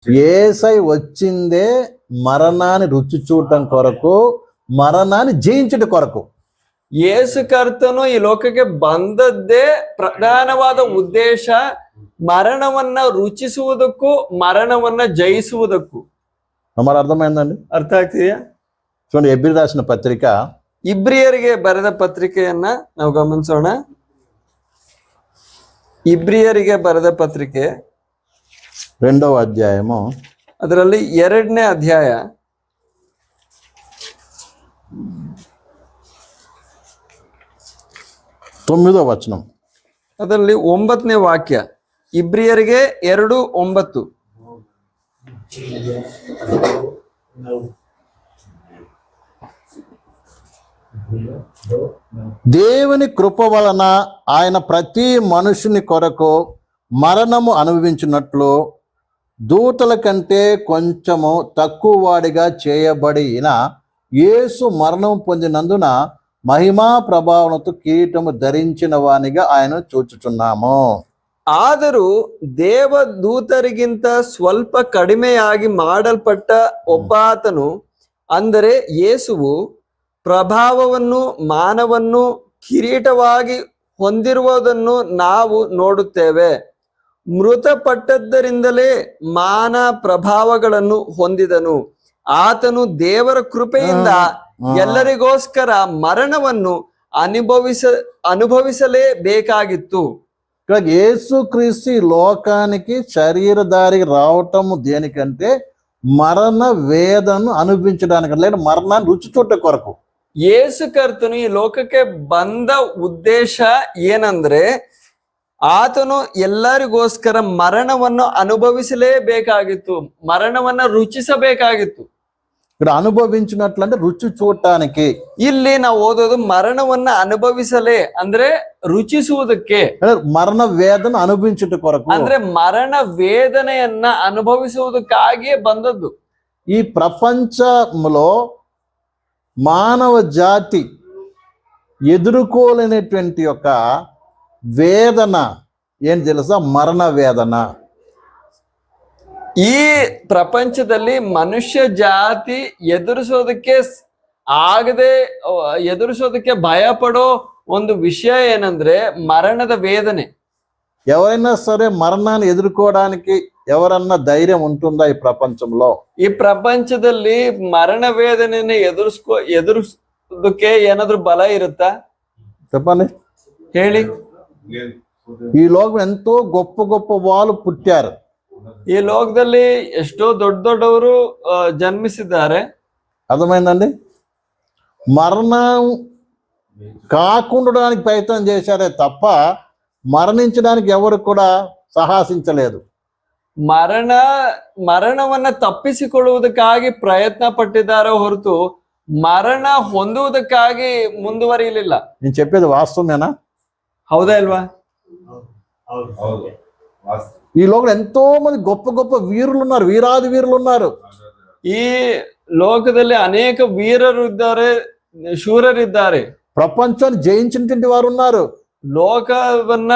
యేసై వచ్చిందే మరణాన్ని రుచి చూడటం కొరకు, ಮರಣಾన్ని ಜಯಿಸುವ ಕೊರಕು. ಯೇಸು ಕರ್ತನು ಈ ಲೋಕಕ್ಕೆ ಬಂದದ್ದೇ ಪ್ರಧಾನವಾದ ಉದ್ದೇಶ ಮರಣವನ್ನ ರುಚಿಸುವುದಕ್ಕೂ ಮರಣವನ್ನ ಜಯಿಸುವುದಕ್ಕೂ. ನಮಗೆ ಅರ್ಥమైందండి? ಅರ್ಥ ಆಗ್ತಿದೆಯಾ? చూడండి, ఎబ్రీ రాసిన పత్రిక, ಇಬ್ರಿಯರಿಗೆ ಬರೆದ ಪತ್ರಿಕೆಯನ್ನ ನಾವು ಗಮನಿಸೋಣ. ಇಬ್ರಿಯರಿಗೆ ಬರೆದ ಪತ್ರಿಕೆ 2వ ಅಧ್ಯಾಯము, ಅದರಲ್ಲಿ 2ನೇ ಅಧ್ಯಾಯ 9వ ವಚనం, ಅದರಲ್ಲಿ 9ನೇ ವಾಕ್ಯ. ಇಬ್ರಿಯರಿಗೆ 2:9. దేవుని కృప వలన ఆయన ప్రతి మనుషుని కొరకు మరణము అనుభవించినట్లు దూతల కంటే కొంచెము తక్కువ వాడిగా చేయబడిన యేసు మరణం పొందినందున మహిమా ప్రభావముతో కిరీటము ಧರಿಸಿನ ವಾನಿగా ఆయన చూచుచున్నాము. ಆದರೂ ದೇವದೂತರಿಗಿಂತ ಸ್ವಲ್ಪ ಕಡಿಮೆಯಾಗಿ ಮಾಡಲ್ಪಟ್ಟ ಒಬ್ಬಾತನು, ಅಂದರೆ ಯೇಸುವು ಪ್ರಭಾವವನ್ನು ಮಾನವನ್ನು ಕಿರೀಟವಾಗಿ ಹೊಂದಿರುವುದನ್ನು ನಾವು ನೋಡುತ್ತೇವೆ. ಮೃತಪಟ್ಟದ್ದರಿಂದಲೇ ಮಾನ ಪ್ರಭಾವಗಳನ್ನು ಹೊಂದಿದನು. ಆತನು ದೇವರ ಕೃಪೆಯಿಂದ ಎಲ್ಲರಿಗೋಸ್ಕರ ಮರಣವನ್ನು ಅನುಭವಿಸಲೇಬೇಕಾಗಿತ್ತು. యేసు క్రీస్తు లోకానికి శరీరధారికి రావటం దేనికంటే మరణ వేదనను అనుభవించడానికి, లేదా మరణాన్ని రుచి చూడట కొరకు. ಯೇಸು ಕರ್ತನು ಈ ಲೋಕಕ್ಕೆ ಬಂದ ಉದ್ದೇಶ ಏನಂದ್ರೆ, ಆತನು ಎಲ್ಲರಿಗೋಸ್ಕರ ಮರಣವನ್ನು ಅನುಭವಿಸಲೇಬೇಕಾಗಿತ್ತು, ಮರಣವನ್ನ ರುಚಿಸಬೇಕಾಗಿತ್ತು. ఇక్కడ అనుభవించినట్లు అంటే రుచి చూడటానికి. ಇಲ್ಲಿ ನಾವು ಓದೋದು ಮರಣವನ್ನ ಅನುಭವಿಸಲೇ ಅಂದ್ರೆ ರುಚಿಸುವುದಕ್ಕೆ, ಮರಣ ವೇದನ ಅನುಭವಿಸುಟ ಕೊరకు, ಅಂದ್ರೆ ಮರಣ ವೇದನೆಯನ್ನ ಅನುಭವಿಸುವುದಕ್ಕಾಗಿಯೇ ಬಂದದ್ದು. ఈ ప్రపంచంలో మానవ జాతి ఎదుర్కోలేనటువంటి యొక్క వేదన ఏం తెలుసా? మరణ వేదన. ಈ ಪ್ರಪಂಚದಲ್ಲಿ ಮನುಷ್ಯ ಜಾತಿ ಎದುರಿಸೋದಕ್ಕೆ ಭಯ ಪಡೋ ಒಂದು ವಿಷಯ ಏನಂದ್ರೆ ಮರಣದ ವೇದನೆ. ఎవరైనా సరే మరణాన్ని ఎదుర్కోవడానికి ఎవరన్నా ధైర్యం ఉంటుందా ఈ ప్రపంచంలో? ಈ ಪ್ರಪಂಚದಲ್ಲಿ ಮರಣ ವೇದನೆಯನ್ನು ಎದುರಿಸೋದಕ್ಕೆ ಏನಾದ್ರೂ ಬಲ ಇರುತ್ತಾ? చెప్పండి, ಹೇಳಿ. ఈ లోకం ఎంతో గొప్ప గొప్ప వాళ్ళు పుట్టారు. ಈ ಲೋಕದಲ್ಲಿ ಎಷ್ಟೋ ದೊಡ್ಡವರು ಜನ್ಮಿಸಿದ್ದಾರೆ. అర్థమైందండి? మరణం కాకుండడానికి ప్రయత్నం చేశారే తప్ప మరణించడానికి ఎవరు కూడా ಸಾಹಸಿಸలేదు. ಮರಣವನ್ನ ತಪ್ಪಿಸಿಕೊಳ್ಳುವುದಕ್ಕಾಗಿ ಪ್ರಯತ್ನ ಪಟ್ಟಿದ್ದಾರೆ ಹೊರತು ಮರಣ ಹೊಂದುವುದಕ್ಕಾಗಿ ಮುಂದುವರಿಯಲಿಲ್ಲ. నేను చెప్పేది వాస్తవమేనా? ಹೌದಾ ಇಲ್ವಾ? ఈ లోకంలో ఎంతో మంది గొప్ప గొప్ప వీరులు ఉన్నారు, వీరాది వీరులు ఉన్నారు. ಈ ಲೋಕದಲ್ಲಿ ಅನೇಕ ವೀರರು ಇದ್ದಾರೆ, ಶೂರರಿದ್ದಾರೆ. ప్రపంచాన్ని జయించినటువంటి వారు ఉన్నారు. ಲೋಕವನ್ನ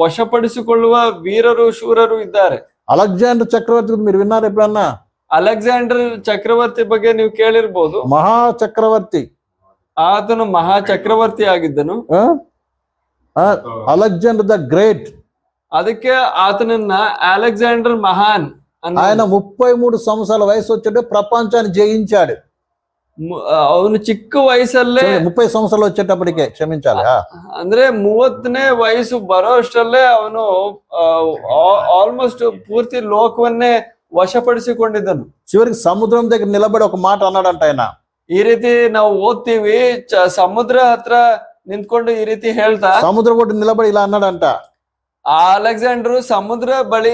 ವಶಪಡಿಸಿಕೊಳ್ಳುವ ವೀರರು ಶೂರರು ಇದ್ದಾರೆ. అలెగ్జాండర్ చక్రవర్తి మీరు విన్నారు ఎప్పుడన్నా? ಅಲೆಕ್ಸಾಂಡರ್ ಚಕ್ರವರ್ತಿ ಬಗ್ಗೆ ನೀವು ಕೇಳಿರ್ಬೋದು. ಮಹಾ ಚಕ್ರವರ್ತಿ, ಆತನು ಮಹಾ ಚಕ್ರವರ್ತಿ ಆಗಿದ್ದನು. Alexander the great. ಅದಕ್ಕೆ ಆತನನ್ನ ಅಲೆಕ್ಸಾಂಡರ್ ಮಹಾನ್. ఆయన 33 సంవత్సరాల వయసు వచ్చేటే ప్రపంచాన్ని జయించాడు. ಅವನು ಚಿಕ್ಕ ವಯಸ್ಸಲ್ಲೇ 30 సంవత్సరాలు వచ్చేటప్పటికే, క్షమించాలి, ಅಂದ್ರೆ 30ನೇ ವಯಸ್ಸು ಬರೋ ಅಷ್ಟರಲ್ಲೇ ಅವನು ಆಲ್ಮೋಸ್ಟ್ ಪೂರ್ತಿ ಲೋಕವನ್ನೇ ವಶಪಡಿಸಿಕೊಂಡಿದ್ದನು. చివరికి సముద్రం దగ్గర నిలబడి ఒక మాట అన్నాడంట ఆయన. ಈ ರೀತಿ ನಾವು ಓದ್ತೀವಿ, ಸಮುದ್ರ ಹತ್ರ ನಿಂತ್ಕೊಂಡು ಈ ರೀತಿ ಹೇಳ್ತಾ, సముద్ర ఒడ్డు నిలబడి ఇలా అన్నాడంట. అలెగ్జాండర్ ಸಮುದ್ರ ಬಳಿ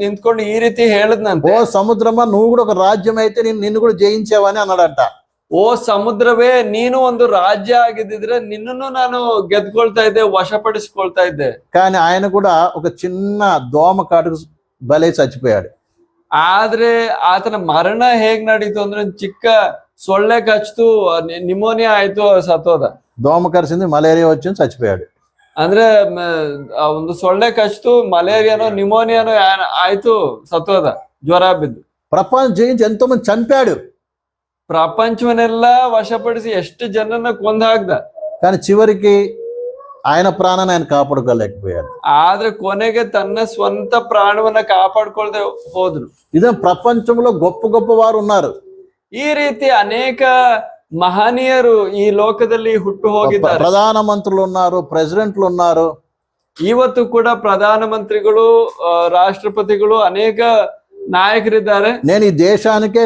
ನಿಂತ್ಕೊಂಡು ಈ ರೀತಿ ಹೇಳದ್ನಂತೆ, ఓ సముద్రమా, నువ్వు కూడా ఒక రాజ్యం అయితే నిన్ను కూడా జయించావని అన్నాడంట. ಓ ಸಮುದ್ರವೇ, ನೀನು ಒಂದು ರಾಜ್ಯ ಆಗಿದ್ದಿದ್ರೆ ನಿನ್ನನ್ನು ನಾನು ಗೆದ್ಕೊಳ್ತಾ ಇದ್ದೆ, ವಶಪಡಿಸಿಕೊಳ್ತಾ ಇದ್ದೆ. కానీ ఆయన కూడా ఒక చిన్న దోమ కాటుకు బలై చచ్చిపోయాడు. ಆದ್ರೆ ಆತನ ಮರಣ ಹೇಗ್ ನಡೀತು ಅಂದ್ರೆ, ಚಿಕ್ಕ ಸೊಳ್ಳೆ ಕಚ್ತು, ನಿಮೋನಿಯಾ ಆಯ್ತು, ಸತ್ತೋದ. దోమ కరిచింది, మలేరియా వచ్చింది, చచ్చిపోయాడు. ಅಂದ್ರೆ ಒಂದು ಸೊಳ್ಳೆ ಕಚ್ತು, ಮಲೇರಿಯಾನೋ ನಿಮೋನಿಯಾನೋ ಆಯ್ತು, ಸತ್ತೋದ. ಜ್ವರ ಬಿದ್ದು. ప్రపంచం జయించి ఎంతో మంది చంపాడు, ಪ್ರಪಂಚವನ್ನೆಲ್ಲ ವಶಪಡಿಸಿ ಎಷ್ಟು ಜನರನ್ನ ಕೊಂದು ಹಾಕ್ದ. కానీ చివరికి ఆయన ప్రాణాన్ని ఆయన కాపాడుకోలేకపోయాడు. ಆದ್ರೆ ಕೊನೆಗೆ ತನ್ನ ಸ್ವಂತ ಪ್ರಾಣವನ್ನ ಕಾಪಾಡ್ಕೊಳ್ದೆ ಹೋದ್ರು. ఇదే ప్రపంచంలో గొప్ప గొప్ప వారు ఉన్నారు, ಈ ರೀತಿ ಅನೇಕ ಮಹನೀಯರು ಈ ಲೋಕದಲ್ಲಿ ಹುಟ್ಟು ಹೋಗಿದ್ದಾರೆ. ప్రధాన మంత్రులు ఉన్నారు, ప్రెసిడెంట్లు ఉన్నారు. ಇವತ್ತು ಕೂಡ ಪ್ರಧಾನ ಮಂತ್ರಿಗಳು, ರಾಷ್ಟ್ರಪತಿಗಳು, ಅನೇಕ ನಾಯಕರಿದ್ದಾರೆ. నేను ఈ దేశానికే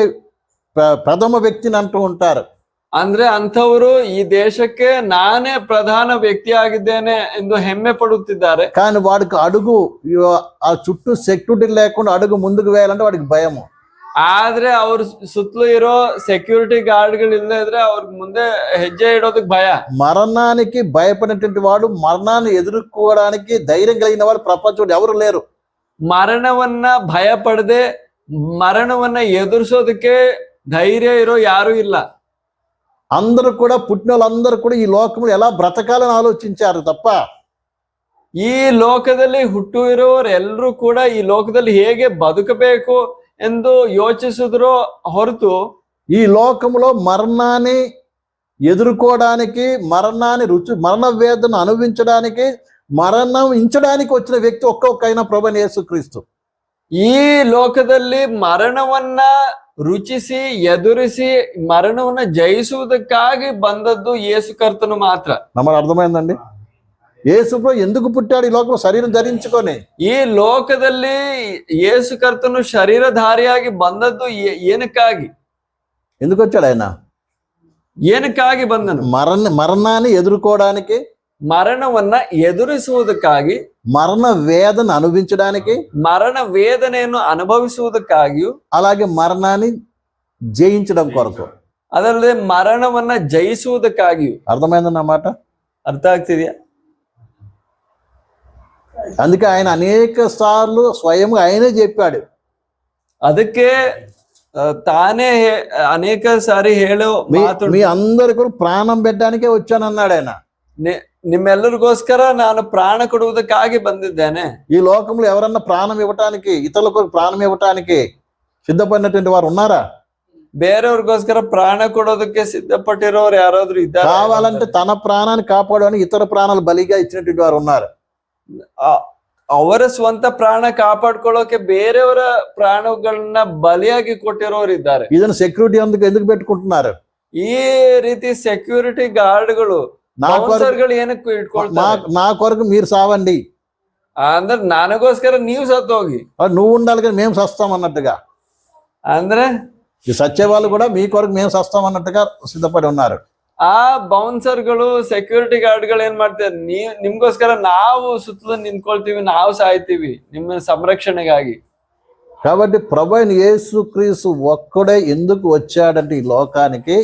ప్రథమ వ్యక్తిని అంటూ ఉంటారు. ಅಂದ್ರೆ ಅಂಥವರು ಈ ದೇಶಕ್ಕೆ ನಾನೇ ಪ್ರಧಾನ ವ್ಯಕ್ತಿ ಆಗಿದ್ದೇನೆ ಎಂದು ಹೆಮ್ಮೆ ಪಡುತ್ತಿದ್ದಾರೆ. కానీ వాడికి అడుగు ఆ చుట్టూ సెక్యూరిటీ లేకుండా అడుగు ముందుకు వేయాలంటే వాడికి భయము. ಆದ್ರೆ ಅವ್ರ ಸುತ್ತಲೂ ಇರೋ ಸೆಕ್ಯೂರಿಟಿ ಗಾರ್ಡ್ಗಳು ಇಲ್ಲದೆ ಇದ್ರೆ ಅವ್ರಿಗೆ ಮುಂದೆ ಹೆಜ್ಜೆ ಇಡೋದಕ್ಕೆ ಭಯ. మరణానికి భయపడినటువంటి వాడు, మరణాన్ని ఎదుర్కోవడానికి ధైర్యం కలిగిన వాడు ప్రపంచంలో ఎవరు లేరు. ಮರಣವನ್ನ ಭಯ ಪಡದೆ ಮರಣವನ್ನ ಎದುರಿಸೋದಕ್ಕೆ ಧೈರ್ಯ ಇರೋ ಯಾರು ಇಲ್ಲ. అందరూ కూడా పుట్టిన వాళ్ళందరూ కూడా ఈ లోకంలో ఎలా బ్రతకాలని ఆలోచించారు తప్ప ಈ ಲೋಕದಲ್ಲಿ ಹುಟ್ಟು ಇರೋರೆಲ್ಲರೂ ಕೂಡ ಈ ಲೋಕದಲ್ಲಿ ಹೇಗೆ ಬದುಕಬೇಕು ಎಂದು ಯೋಚಿಸಿದ್ರು ಹೊರತು ఈ లోకంలో మరణాన్ని ఎదుర్కోవడానికి, మరణ వేదన అనుభవించడానికి, మరణించడానికి వచ్చిన వ్యక్తి ఒక్కొక్కైన ప్రభువైన యేసుక్రీస్తు. ಈ ಲೋಕದಲ್ಲಿ ಮರಣವನ್ನ ರುಚಿಸಿ ಎದುರಿಸಿ ಮರಣವನ್ನ ಜಯಿಸುವುದಕ್ಕಾಗಿ ಬಂದದ್ದು ಯೇಸು ಕರ್ತನು ಮಾತ್ರ. నమ్మరు అర్థమైందండి? యేసు ప్రభు ఎందుకు పుట్టాడు ఈ లోకంలో శరీరం ధరించుకొని? ಈ ಲೋಕದಲ್ಲಿ ಯೇಸು ಕರ್ತನು ಶರೀರಧಾರಿಯಾಗಿ ಬಂದದ್ದು ಏನಕ್ಕಾಗಿ? ఎందుకు వచ్చాడు ఆయన? ಏನಕ್ಕಾಗಿ ಬಂದನು? మరణాన్ని ఎదుర్కోవడానికి, ಮರಣವನ್ನ ಎದುರಿಸುವುದಕ್ಕಾಗಿ, మరణ వేదన అనుభవించడానికి, ಮರಣ ವೇದನೆಯನ್ನು ಅನುಭವಿಸುವುದಕ್ಕಾಗಿಯೂ, అలాగే మరణాన్ని జయించడం కొరకు. ಅದಲ್ಲದೆ ಮರಣವನ್ನ ಜಯಿಸುವುದಕ್ಕಾಗಿಯೂ. అర్థమైందన్నమాట? ಅರ್ಥ ಆಗ್ತಿದ್ಯಾ? అందుకే ఆయన అనేక సార్లు స్వయంగా ఆయనే చెప్పాడు. ಅದಕ್ಕೆ ತಾನೇ ಅನೇಕ ಸಾರಿ ಹೇಳೋ ಮಾತು, మీ అందరి కొరకు ప్రాణం పెట్టడానికే వచ్చానన్నాడు ఆయన. ನಿಮ್ಮೆಲ್ಲರಿಗೋಸ್ಕರ ನಾನು ಪ್ರಾಣ ಕೊಡುವುದಕ್ಕಾಗಿ ಬಂದಿದ್ದೇನೆ. ఈ లోకంలో ఎవరన్నా ప్రాణం ఇవ్వటానికి, ఇతరుల కొరకు ప్రాణం ఇవ్వటానికి సిద్ధపడినటువంటి వారు ఉన్నారా? ಬೇರೆಯವ್ರಿಗೋಸ್ಕರ ಪ್ರಾಣ ಕೊಡೋದಕ್ಕೆ ಸಿದ್ಧಪಟ್ಟಿರೋರು ಯಾರಾದ್ರೂ ಇದ್ದಾರೆ? కావాలంటే తన ప్రాణాన్ని కాపాడడానికి ఇతర ప్రాణాలు బలిగా ఇచ్చినటువంటి వారు ఉన్నారు. ಅವರ ಸ್ವಂತ ಪ್ರಾಣ ಕಾಪಾಡ್ಕೊಳ್ಳೋಕೆ ಬೇರೆಯವರ ಪ್ರಾಣಗಳನ್ನ ಬಲಿಯಾಗಿ ಕೊಟ್ಟಿರೋರು ಇದ್ದಾರೆ. ಇದನ್ನ ಸೆಕ್ಯೂರಿಟಿ ఎందుకు పెట్టుకుంటున్నారు? ಈ ರೀತಿ ಸೆಕ್ಯೂರಿಟಿ ಗಾರ್ಡ್ಗಳು, ಏನಕ್ಕೆ ಇಟ್ಕೊಳ್ತಾರೆ? నా కొరకు మీరు సావండి, ಅಂದ್ರೆ ನನಗೋಸ್ಕರ ನೀವು ಸತ್ತೋಗಿ, నువ్వు ఉండాలి కానీ మేము సస్తాం అన్నట్టుగా. ಅಂದ್ರೆ ఈ సచ్చే వాళ్ళు కూడా మీ కొరకు మేము సస్తాం అన్నట్టుగా సిద్ధపడి ఉన్నారు. ಆ ಬೌನ್ಸರ್ಗಳು, ಸೆಕ್ಯೂರಿಟಿ ಗಾರ್ಡ್ಗಳು ಏನ್ ಮಾಡ್ತಾರೆ? ನಿಮ್ಗೋಸ್ಕರ ನಾವು ಸುತ್ತಲೂ ನಿಂತ್ಕೊಳ್ತೀವಿ, ನಾವು ಸಾಯ್ತೀವಿ ನಿಮ್ಮ ಸಂರಕ್ಷಣೆಗಾಗಿ. కాబట్టి ప్రభువైన యేసుక్రీస్తు ఒక్కడే ఎందుకు వచ్చాడంటే ఈ లోకానికి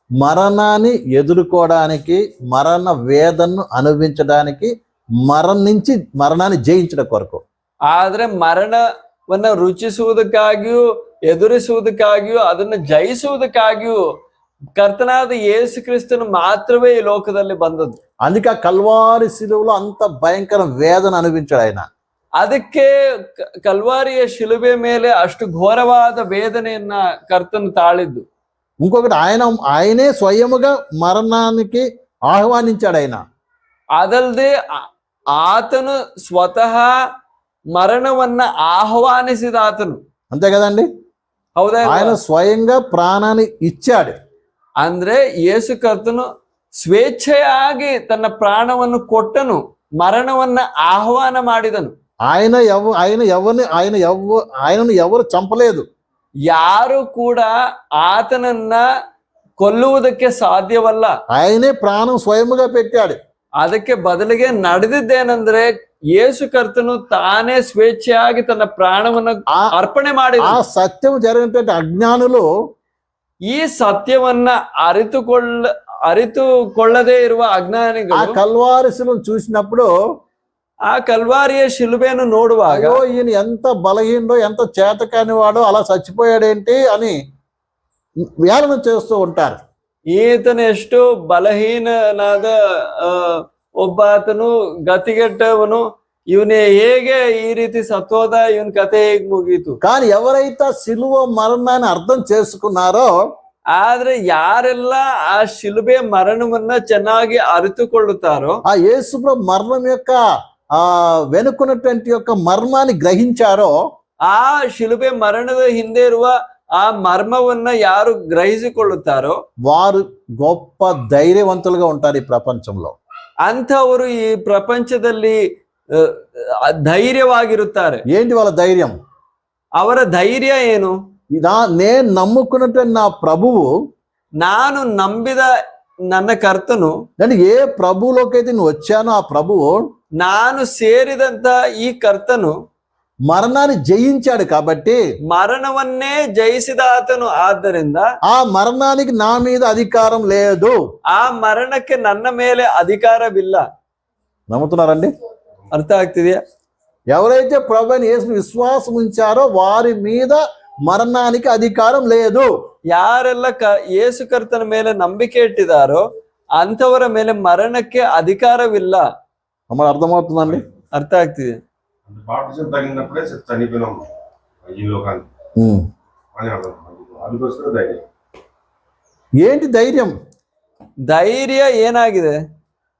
మరణాన్ని ఎదుర్కోవడానికి, మరణ వేదనను అనుభవించడానికి, మరణాన్ని జయించడం కొరకు. ಆದ್ರೆ ಮರಣವನ್ನ ರುಚಿಸುವುದಕ್ಕಾಗಿಯೂ ಎದುರಿಸುವುದಕ್ಕಾಗಿಯೂ ಅದನ್ನ ಜಯಿಸುವುದಕ್ಕಾಗಿಯೂ ಕರ್ತನಾದ ಯೇಸು ಕ್ರಿಸ್ತನು ಮಾತ್ರವೇ ಈ ಲೋಕದಲ್ಲಿ ಬಂದದ್ದು. అందుకే ఆ కల్వారి శిలువలో అంత భయంకర వేదన అనుభవించాడు ఆయన. ಅದಕ್ಕೆ ಕಲ್ವಾರಿಯ ಶಿಲುಬೆ ಮೇಲೆ ಅಷ್ಟು ಘೋರವಾದ ವೇದನೆಯನ್ನ ಕರ್ತನು ತಾಳಿದ್ದು. ఇంకొకటి ఆయనే స్వయముగా మరణానికి ఆహ్వానించాడు ఆయన. ಅದಲ್ಲದೆ ಆತನು ಸ್ವತಃ ಮರಣವನ್ನ ಆಹ್ವಾನಿಸಿದ ಆತನು. అంతే కదండి? ಹೌದಾ? ఆయన స్వయంగా ప్రాణాన్ని ఇచ్చాడు. ಅಂದ್ರೆ ಯೇಸು ಕರ್ತನು ಸ್ವೇಚ್ಛೆಯಾಗಿ ತನ್ನ ಪ್ರಾಣವನ್ನು ಕೊಟ್ಟನು, ಮರಣವನ್ನ ಆಹ್ವಾನ ಮಾಡಿದನು. ఆయనను ఎవరు చంపలేదు. ಯಾರು ಕೂಡ ಆತನನ್ನ ಕೊಲ್ಲುವುದಕ್ಕೆ ಸಾಧ್ಯವಲ್ಲ. ఆయనే ప్రాణం స్వయముగా పెట్టాడు. ಅದಕ್ಕೆ ಬದಲಿಗೆ ನಡೆದಿದ್ದೇನೆಂದ್ರೆ ಯೇಸು ಕರ್ತನು ತಾನೇ ಸ್ವೇಚ್ಛೆಯಾಗಿ ತನ್ನ ಪ್ರಾಣವನ್ನು ಅರ್ಪಣೆ ಮಾಡಿದ. ಆ ಸತ್ಯವು జరిగినటువంటి అజ్ఞానులు ಈ ಸತ್ಯವನ್ನ ಅರಿತುಕೊಳ್ಳದೇ ಇರುವ ಅಜ್ಞಾನಿಗಳು ఆ కల్వారి శిలువను చూసినప్పుడు, ఆ కల్వారియ శిలుబేను ನೋಡುವಾಗ, ఈయన ఎంత బలహీనో, ఎంత చేతకాని వాడో, అలా చచ్చిపోయాడేంటి అని వేదన చేస్తూ ఉంటారు. ಈತನು ಎಷ್ಟು ಬಲಹೀನನಾದ ಒಬ್ಬಾತನು, ಗತಿಗೆಟ್ಟವನು, ಇವನೇ ಹೇಗೆ ಈ ರೀತಿ ಸತ್ತೋದ, ಇವನ್ ಕತೆ ಹೇಗ್ ಮುಗೀತು. కానీ ఎవరైతే సిలువ మరణాన్ని అర్థం చేసుకున్నారో ಆದ್ರೆ ಯಾರೆಲ್ಲ ಆ ಶಿಲುಬೆ ಮರಣವನ್ನ ಚೆನ್ನಾಗಿ ಅರಿತುಕೊಳ್ಳುತ್ತಾರೋ, ఆ యేసుప్రభు మరణం యొక్క ఆ వెనుకున్నటువంటి యొక్క మర్మాన్ని గ్రహించారో ಆ ಶಿಲುಬೆ ಮರಣದ ಹಿಂದೆ ಇರುವ ಆ ಮರ್ಮವನ್ನ ಯಾರು ಗ್ರಹಿಸಿಕೊಳ್ಳುತ್ತಾರೋ వారు గొప్ప ధైర్యవంతులుగా ఉంటారు ఈ ప్రపంచంలో. ಅಂಥವರು ಈ ಪ್ರಪಂಚದಲ್ಲಿ ಧೈರ್ಯವಾಗಿರುತ್ತಾರೆ. ఏంటి వాళ్ళ ధైర్యం? ಅವರ ಧೈರ್ಯ ಏನು? నేను నమ్ముకున్నటువంటి నా ప్రభువు, ನಾನು ನಂಬಿದ ನನ್ನ ಕರ್ತನು, నేను ఏ ప్రభువులోకి అయితే నేను వచ్చానో ఆ ప్రభువు ನಾನು ಸೇರಿದಂತ ಈ ಕರ್ತನು మరణాన్ని జయించాడు కాబట్టి మరణವನ್ನೇ ಜಯಿಸಿದ ಆತನು. ಆದ್ದರಿಂದ ఆ మరణానికి నా మీద అధికారం లేదు. ಆ ಮರಣಕ್ಕೆ ನನ್ನ ಮೇಲೆ ಅಧಿಕಾರವಿಲ್ಲ. నమ్ముతున్నారండి? ಅರ್ಥ ಆಗ್ತಿದೆಯಾ? ఎవరైతే ప్రభువైన యేసుని విశ్వాసం ఉంచారో వారి మీద మరణానికి అధికారం లేదు. ಯಾರೆಲ್ಲ ಯೇಸು ಕರ್ತನ ಮೇಲೆ ನಂಬಿಕೆ ಇಟ್ಟಿದಾರೋ ಅಂಥವರ ಮೇಲೆ ಮರಣಕ್ಕೆ ಅಧಿಕಾರವಿಲ್ಲ. మరి అర్థమవుతుందండి? ಅರ್ಥ ಆಗ್ತಿದೆ. బాప్టిజం తగినప్పుడే చనిపోయినాం ఈ లోకాన్ని అని అర్థం. అందుకోసం ధైర్యం. ఏంటి ధైర్యం? ಧೈರ್ಯ ಏನಾಗಿದೆ?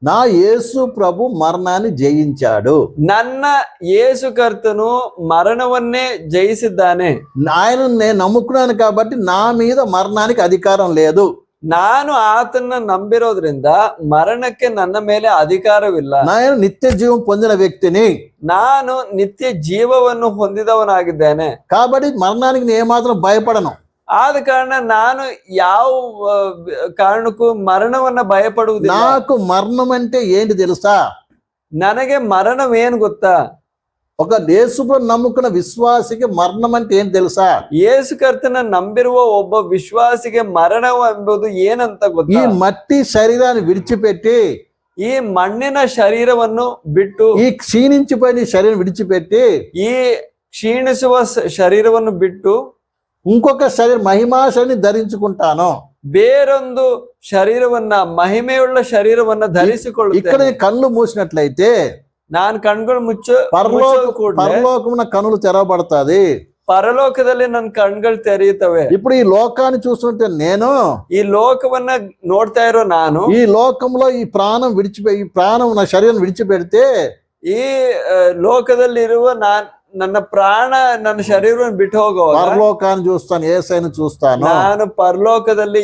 నా యేసు ప్రభు మరణాన్ని జయించాడు. ನನ್ನ ಯೇಸು ಕರ್ತನು ಮರಣವನ್ನೇ ಜಯಿಸಿದ್ದಾನೆ. ఆయన నేను నమ్ముకున్నాను కాబట్టి నా మీద మరణానికి అధికారం లేదు. ನಾನು ಆತನ್ನ ನಂಬಿರೋದ್ರಿಂದ ಮರಣಕ್ಕೆ ನನ್ನ ಮೇಲೆ ಅಧಿಕಾರವಿಲ್ಲ. నేను నిత్య జీవం పొందిన వ్యక్తిని, ನಾನು ನಿತ್ಯ ಜೀವವನ್ನು ಹೊಂದಿದವನಾಗಿದ್ದೇನೆ. కాబట్టి మరణానికి నేను ఏమాత్రం భయపడను. ಆದ ಕಾರಣ ನಾನು ಯಾವ ಕಾರಣಕ್ಕೂ ಮರಣವನ್ನ ಭಯಪಡುವುದಿಲ್ಲ. నాకు మరణం అంటే ఏంటి తెలుసా? ನನಗೆ ಮರಣವೇನು ಗೊತ್ತಾ? ఒక యేసుప్రభు నమ్ముకున్న విశ్వాసికి మరణం అంటే ఏంటి తెలుసా? ಯೇಸು ಕರ್ತನ ನಂಬಿರುವ ಒಬ್ಬ ವಿಶ್ವಾಸಿಗೆ ಮರಣ ಎಂಬುದು ಏನಂತ ఈ ಗೊತ್ತಾ? మట్టి శరీరాన్ని విడిచిపెట్టి, ಈ ಮಣ್ಣಿನ ಶರೀರವನ್ನು ಬಿಟ್ಟು, ఈ క్షీణించిపోయిన ఈ శరీరం విడిచిపెట్టి ಈ ಕ್ಷೀಣಿಸುವ ಶರೀರವನ್ನು ಬಿಟ್ಟು ఇంకొక శరీరం మహిమా శరీరాన్ని ధరించుకుంటాను. ಬೇರೊಂದು ಶರೀರವನ್ನ, ಮಹಿಮೆಯುಳ್ಳ ಶರೀರವನ್ನ ఇక్కడ ಧರಿಸಿಕೊಳ್ಳುತ್ತೇನೆ. నీ కళ్ళు మూసినట్లయితే ನಾನು ಕಣ್ಗಳು పరలోకమున కనులు తెరవబడతాది. ಪರಲೋಕದಲ್ಲಿ ನನ್ನ ಕಣ್ಗಳು ತೆರೆಯುತ್ತವೆ. ఇప్పుడు ఈ లోకాన్ని చూస్తుంటే నేను, ಈ ಲೋಕವನ್ನ ನೋಡ್ತಾ ಇರೋ ನಾನು, ఈ లోకంలో ఈ ప్రాణం నా శరీరం విడిచిపెడితే ಈ ಲೋಕದಲ್ಲಿರುವ ನನ್ನ ಪ್ರಾಣ ನನ್ನ ಶರೀರವನ್ನು ಬಿಟ್ಟು ಹೋಗುವಾಗ పరలోకాన్ని చూస్తాను, యేసయ్యను చూస్తాను. ನಾನು ಪರಲೋಕದಲ್ಲಿ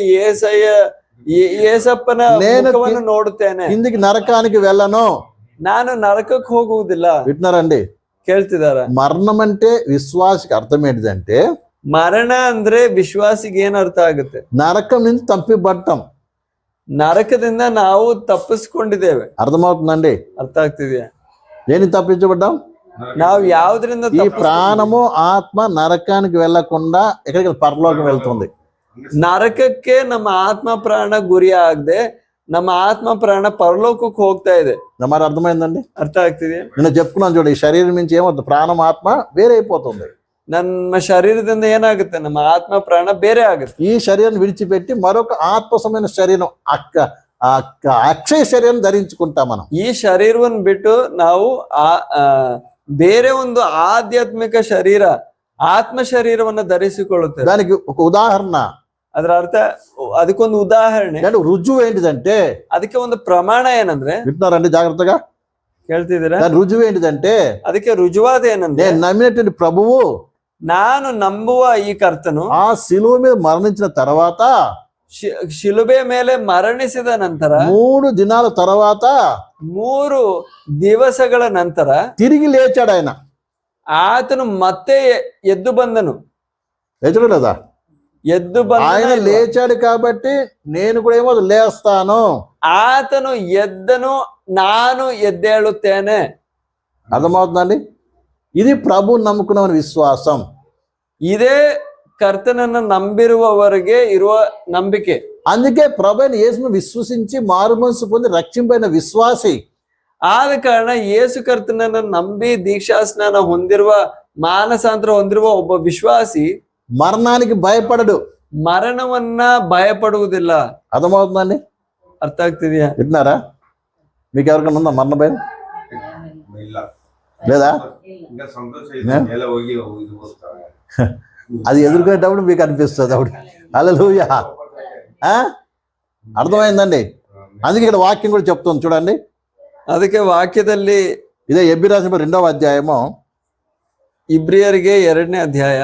ಏಸಪ್ಪನ ಮುಖವನ್ನು ನೋಡುತ್ತೇನೆ. కిందికి నరకానికి వెళ్ళను. ನಾನು ನರಕಕ್ಕೆ ಹೋಗುವುದಿಲ್ಲ. వింటున్నారండి? ಕೇಳ್ತಿದಾರ? మరణం అంటే విశ్వాసికి అర్థం ఏంటిదంటే, ಮರಣ ಅಂದ್ರೆ ವಿಶ್ವಾಸಿಗೆ ಏನ್ ಅರ್ಥ ಆಗುತ್ತೆ? నరకం నుంచి తప్పిపట్టం. ನರಕದಿಂದ ನಾವು ತಪ್ಪಿಸ್ಕೊಂಡಿದ್ದೇವೆ. అర్థమవుతుందండి? ಅರ್ಥ ಆಗ್ತಿದ್ಯಾ? దేని తప్పించబడ్డాం? ನಾವು ಯಾವ್ದ್ರಿಂದ ఈ ప్రాణము ఆత్మ నరకానికి వెళ్లకుండా ఎక్కడికి పరలోకం వెళ్తుంది. ನರಕಕ್ಕೆ ನಮ್ಮ ಆತ್ಮ ಪ್ರಾಣ ಗುರಿ ಆಗದೆ ನಮ್ಮ ಆತ್ಮ ಪ್ರಾಣ ಪರಲೋಕಕ್ಕೆ ಹೋಗ್ತಾ ಇದೆ. మరి అర్థమైందండి? ಅರ್ಥ ಆಗ್ತಿದೆ? నేను చెప్పుకున్నాను చూడు, ఈ శరీరం నుంచి ఏమవుతుంది? ప్రాణం ఆత్మ వేరైపోతుంది. ನಮ್ಮ ಶರೀರದಿಂದ ಏನಾಗುತ್ತೆ? ನಮ್ಮ ಆತ್ಮ ಪ್ರಾಣ ಬೇರೆ ಆಗುತ್ತೆ. ఈ శరీరాన్ని విడిచిపెట్టి మరొక ఆత్మసమైన శరీరం, అక్షయ శరీరం ధరించుకుంటాం మనం. ಈ ಶರೀರವನ್ನು ಬಿಟ್ಟು ನಾವು ಬೇರೆ ಒಂದು ಆಧ್ಯಾತ್ಮಿಕ ಶರೀರ, ಆತ್ಮ ಶರೀರವನ್ನ ಧರಿಸಿಕೊಳ್ಳುತ್ತೇವೆ. దానికి ఒక ఉదాహరణ, ಅದರ ಅರ್ಥ, ಅದಕ್ಕೊಂದು ಉದಾಹರಣೆ, అంటే రుజువు ఏంటిదంటే, ಅದಕ್ಕೆ ಒಂದು ಪ್ರಮಾಣ ಏನಂದ್ರೆ, వింటున్నారండి జాగ్రత్తగా? ಕೇಳ್ತಿದ್ದೀರಾ? దాని రుజువు ఏంటిదంటే, ಅದಕ್ಕೆ ರುಜುವಾದ ಏನಂದ್ರೆ, నేను నమ్మినటువంటి ప్రభువు ನಾನು ನಂಬುವ ಈ ಕರ್ತನು ఆ శిలువ మీద మరణించిన తర్వాత ಶಿಲುಬೆ ಮೇಲೆ ಮರಣಿಸಿದ ನಂತರ 3 దినాల తర్వాత 3 ದಿವಸಗಳ ನಂತರ తిరిగి లేచాడు. ఆయన ಆತನು ಮತ್ತೆ ಎದ್ದು ಬಂದನು. లేచాడు కదా? ಎದ್ದು ఆయన ಬಂದ. లేచాడు కాబట్టి నేను కూడా ఏమో లేస్తాను. ಆತನು ಎದ್ದನು, ನಾನು ಎದ್ದೇಳುತ್ತೇನೆ. అర్థమవుతుందండి? ఇది ప్రభు నమ్ముకున్న విశ్వాసం. ಇದೇ ಕರ್ತನನ್ನ ನಂಬಿರುವವರಿಗೆ ಇರುವ ನಂಬಿಕೆ. అందుకే ప్రభువైన యేసును విశ్వసించి మారుమనసు పొంది రక్షింపైన విశ్వాసి, ಆದ ಕಾರಣ ಯೇಸು ಕರ್ತನನ್ನ ನಂಬಿ ದೀಕ್ಷಾಸ್ನಾನ ಹೊಂದಿರುವ, ಮಾನಸಾಂತರ ಹೊಂದಿರುವ ಒಬ್ಬ ವಿಶ್ವಾಸಿ మరణానికి భయపడడు. ಮರಣವನ್ನ ಭಯಪಡುವುದಿಲ್ಲ. అర్థమవుతుందండి? ಅರ್ಥ ಆಗ್ತಿದ್ಯಾ? వింటున్నారా? మీకు ఎవరికైనా ఉందా మరణ భయం? ಇಲ್ಲ. లేదా ఇంకా సంతోషం అయితే నేల ಹೋಗಿ ఇది పోతారు. అది ఎదుర్కొనేటప్పుడు మీకు అనిపిస్తుంది అప్పుడు. హల్లెలూయా. అర్థమైందండి. అందుకే ఇక్కడ వాక్యం కూడా చెప్తుంది చూడండి. ಅದಕ್ಕೆ ವಾಕ್ಯದಲ್ಲಿ ఇదే ఎబ్బి రాసిన 2వ అధ్యాయము ಇಬ್ರಿಯರಿಗೆ 2ನೇ ಅಧ್ಯಾಯ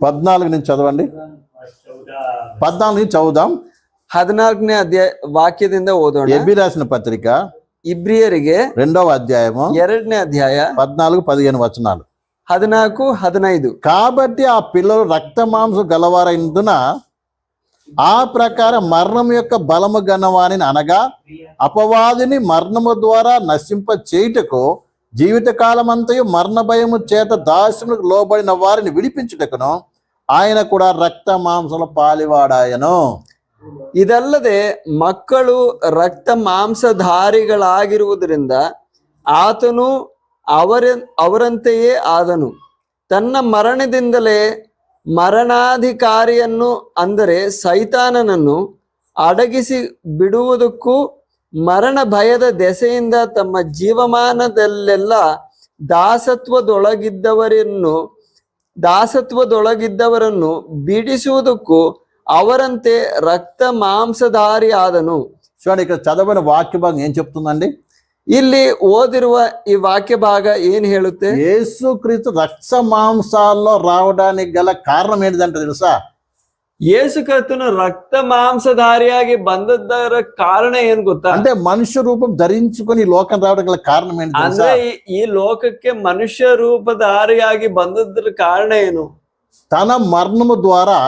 14 నుంచి చదవండి. 14 నుంచి చదువుదాం. 14ನೇ ಅಧ್ಯಾಯ ವಾಕ್ಯದಿಂದ ಓದೋಣ. ఎబ్బి రాసిన పత్రిక ಇಬ್ರಿಯರಿಗೆ 2వ అధ్యాయము 2ನೇ ಅಧ್ಯಾಯ 14-15 వచనాలు. 14-15. కాబట్టి ఆ పిల్లలు రక్త మాంసం గలవారైనందున ఆ ప్రకారం మరణం యొక్క బలము గన్నవాని అనగా అపవాదిని మరణము ద్వారా నశింప చేయుటకు జీవితకాలం అంతయు మరణ భయము చేత దాస్యములకు లోబడిన వారిని విడిపించుటకును ఆయన కూడా రక్త మాంసల పాలివాడాయను. ಇದಲ್ಲದೆ ಮಕ್ಕಳು ರಕ್ತ ಮಾಂಸಧಾರಿಗಳಾಗಿರುವುದರಿಂದ ಆತನು ಅವರಂತೆಯೇ ಆದನು. ತನ್ನ ಮರಣದಿಂದಲೇ ಮರಣಾಧಿಕಾರಿಯನ್ನು ಅಂದರೆ ಸೈತಾನನನ್ನು ಅಡಗಿಸಿ ಬಿಡುವುದಕ್ಕೂ ಮರಣ ಭಯದ ದೆಸೆಯಿಂದ ತಮ್ಮ ಜೀವಮಾನದಲ್ಲೆಲ್ಲ ದಾಸತ್ವದೊಳಗಿದ್ದವರನ್ನು ಬಿಡಿಸುವುದಕ್ಕೂ ಅವರಂತೆ ರಕ್ತ ಮಾಂಸಧಾರಿ ಆದನು. చూడండి, ఇక్కడ చదవని వాక్య భాగం ఏం చెప్తుందండి? ಇಲ್ಲಿ ಓದಿರುವ ಈ ವಾಕ್ಯ ಭಾಗ ಏನ್ ಹೇಳುತ್ತೆ? యేసుక్రీస్తు రక్త మాంసాల్లో రావడానికి గల కారణం ఏంటిదంటే తెలుసా? ಯೇಸು ಕರ್ತನು ರಕ್ತ ಮಾಂಸಧಾರಿಯಾಗಿ ಬಂದದ್ದರ ಕಾರಣ ಏನ್ ಗೊತ್ತಾ? అంటే మనుష్య రూపం ధరించుకొని ఈ లోకం రావడానికి గల కారణం ఏంటి తెలుసా? ಅಂದ್ರೆ ಈ ಲೋಕಕ್ಕೆ ಮನುಷ್ಯ ರೂಪಧಾರಿಯಾಗಿ ಬಂದದ್ರ ಕಾರಣ ಏನು? తన మరణము ద్వారా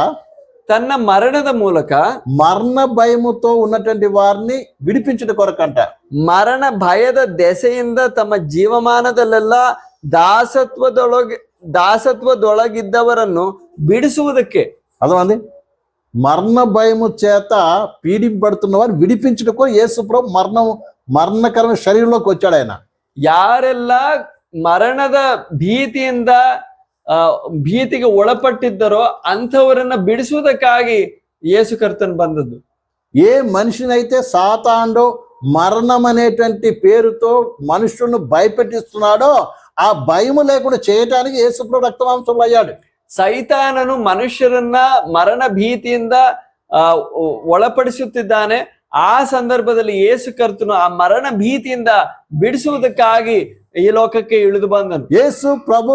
ತನ್ನ ಮರಣದ ಮೂಲಕ మరణ భయముతో ఉన్నటువంటి వారిని విడిపించుట కొరకంట. ಮರಣ ಭಯದ ದೆಸೆಯಿಂದ ತಮ್ಮ ಜೀವಮಾನದಲ್ಲೆಲ್ಲ ದಾಸತ್ವದೊಳಗಿದ್ದವರನ್ನು ಬಿಡಿಸುವುದಕ್ಕೆ. అర్థమండి? మరణ భయము చేత పీడింపబడుతున్న వారిని విడిపించుటకు యేసు ప్రభు మరణకరమైన శరీరంలోకి వచ్చాడు. ఆయన ಯಾರೆಲ್ಲ ಮರಣದ ಭೀತಿಗೆ ಒಳಪಟ್ಟಿದ್ದರೋ ಅಂಥವರನ್ನ ಬಿಡಿಸುವುದಕ್ಕಾಗಿ ಯೇಸು ಕರ್ತನ್ ಬಂದದ್ದು. ఏ మనిషినైతే సాతానుడు మరణం అనేటువంటి పేరుతో మనుషులను భయపెట్టిస్తున్నాడో ఆ భయము లేకుండా చేయటానికి యేసు ప్రభు రక్తమాంసంలో అయ్యాడు. ಸೈತಾನನು ಮನುಷ್ಯರನ್ನ ಮರಣ ಭೀತಿಯಿಂದ ಒಳಪಡಿಸುತ್ತಿದ್ದಾನೆ. ಆ ಸಂದರ್ಭದಲ್ಲಿ ಯೇಸು ಕರ್ತನು ಆ ಮರಣ ಭೀತಿಯಿಂದ ಬಿಡಿಸುವುದಕ್ಕಾಗಿ ಈ ಲೋಕಕ್ಕೆ ಇಳಿದು ಬಂದನು. యేసు ప్రభు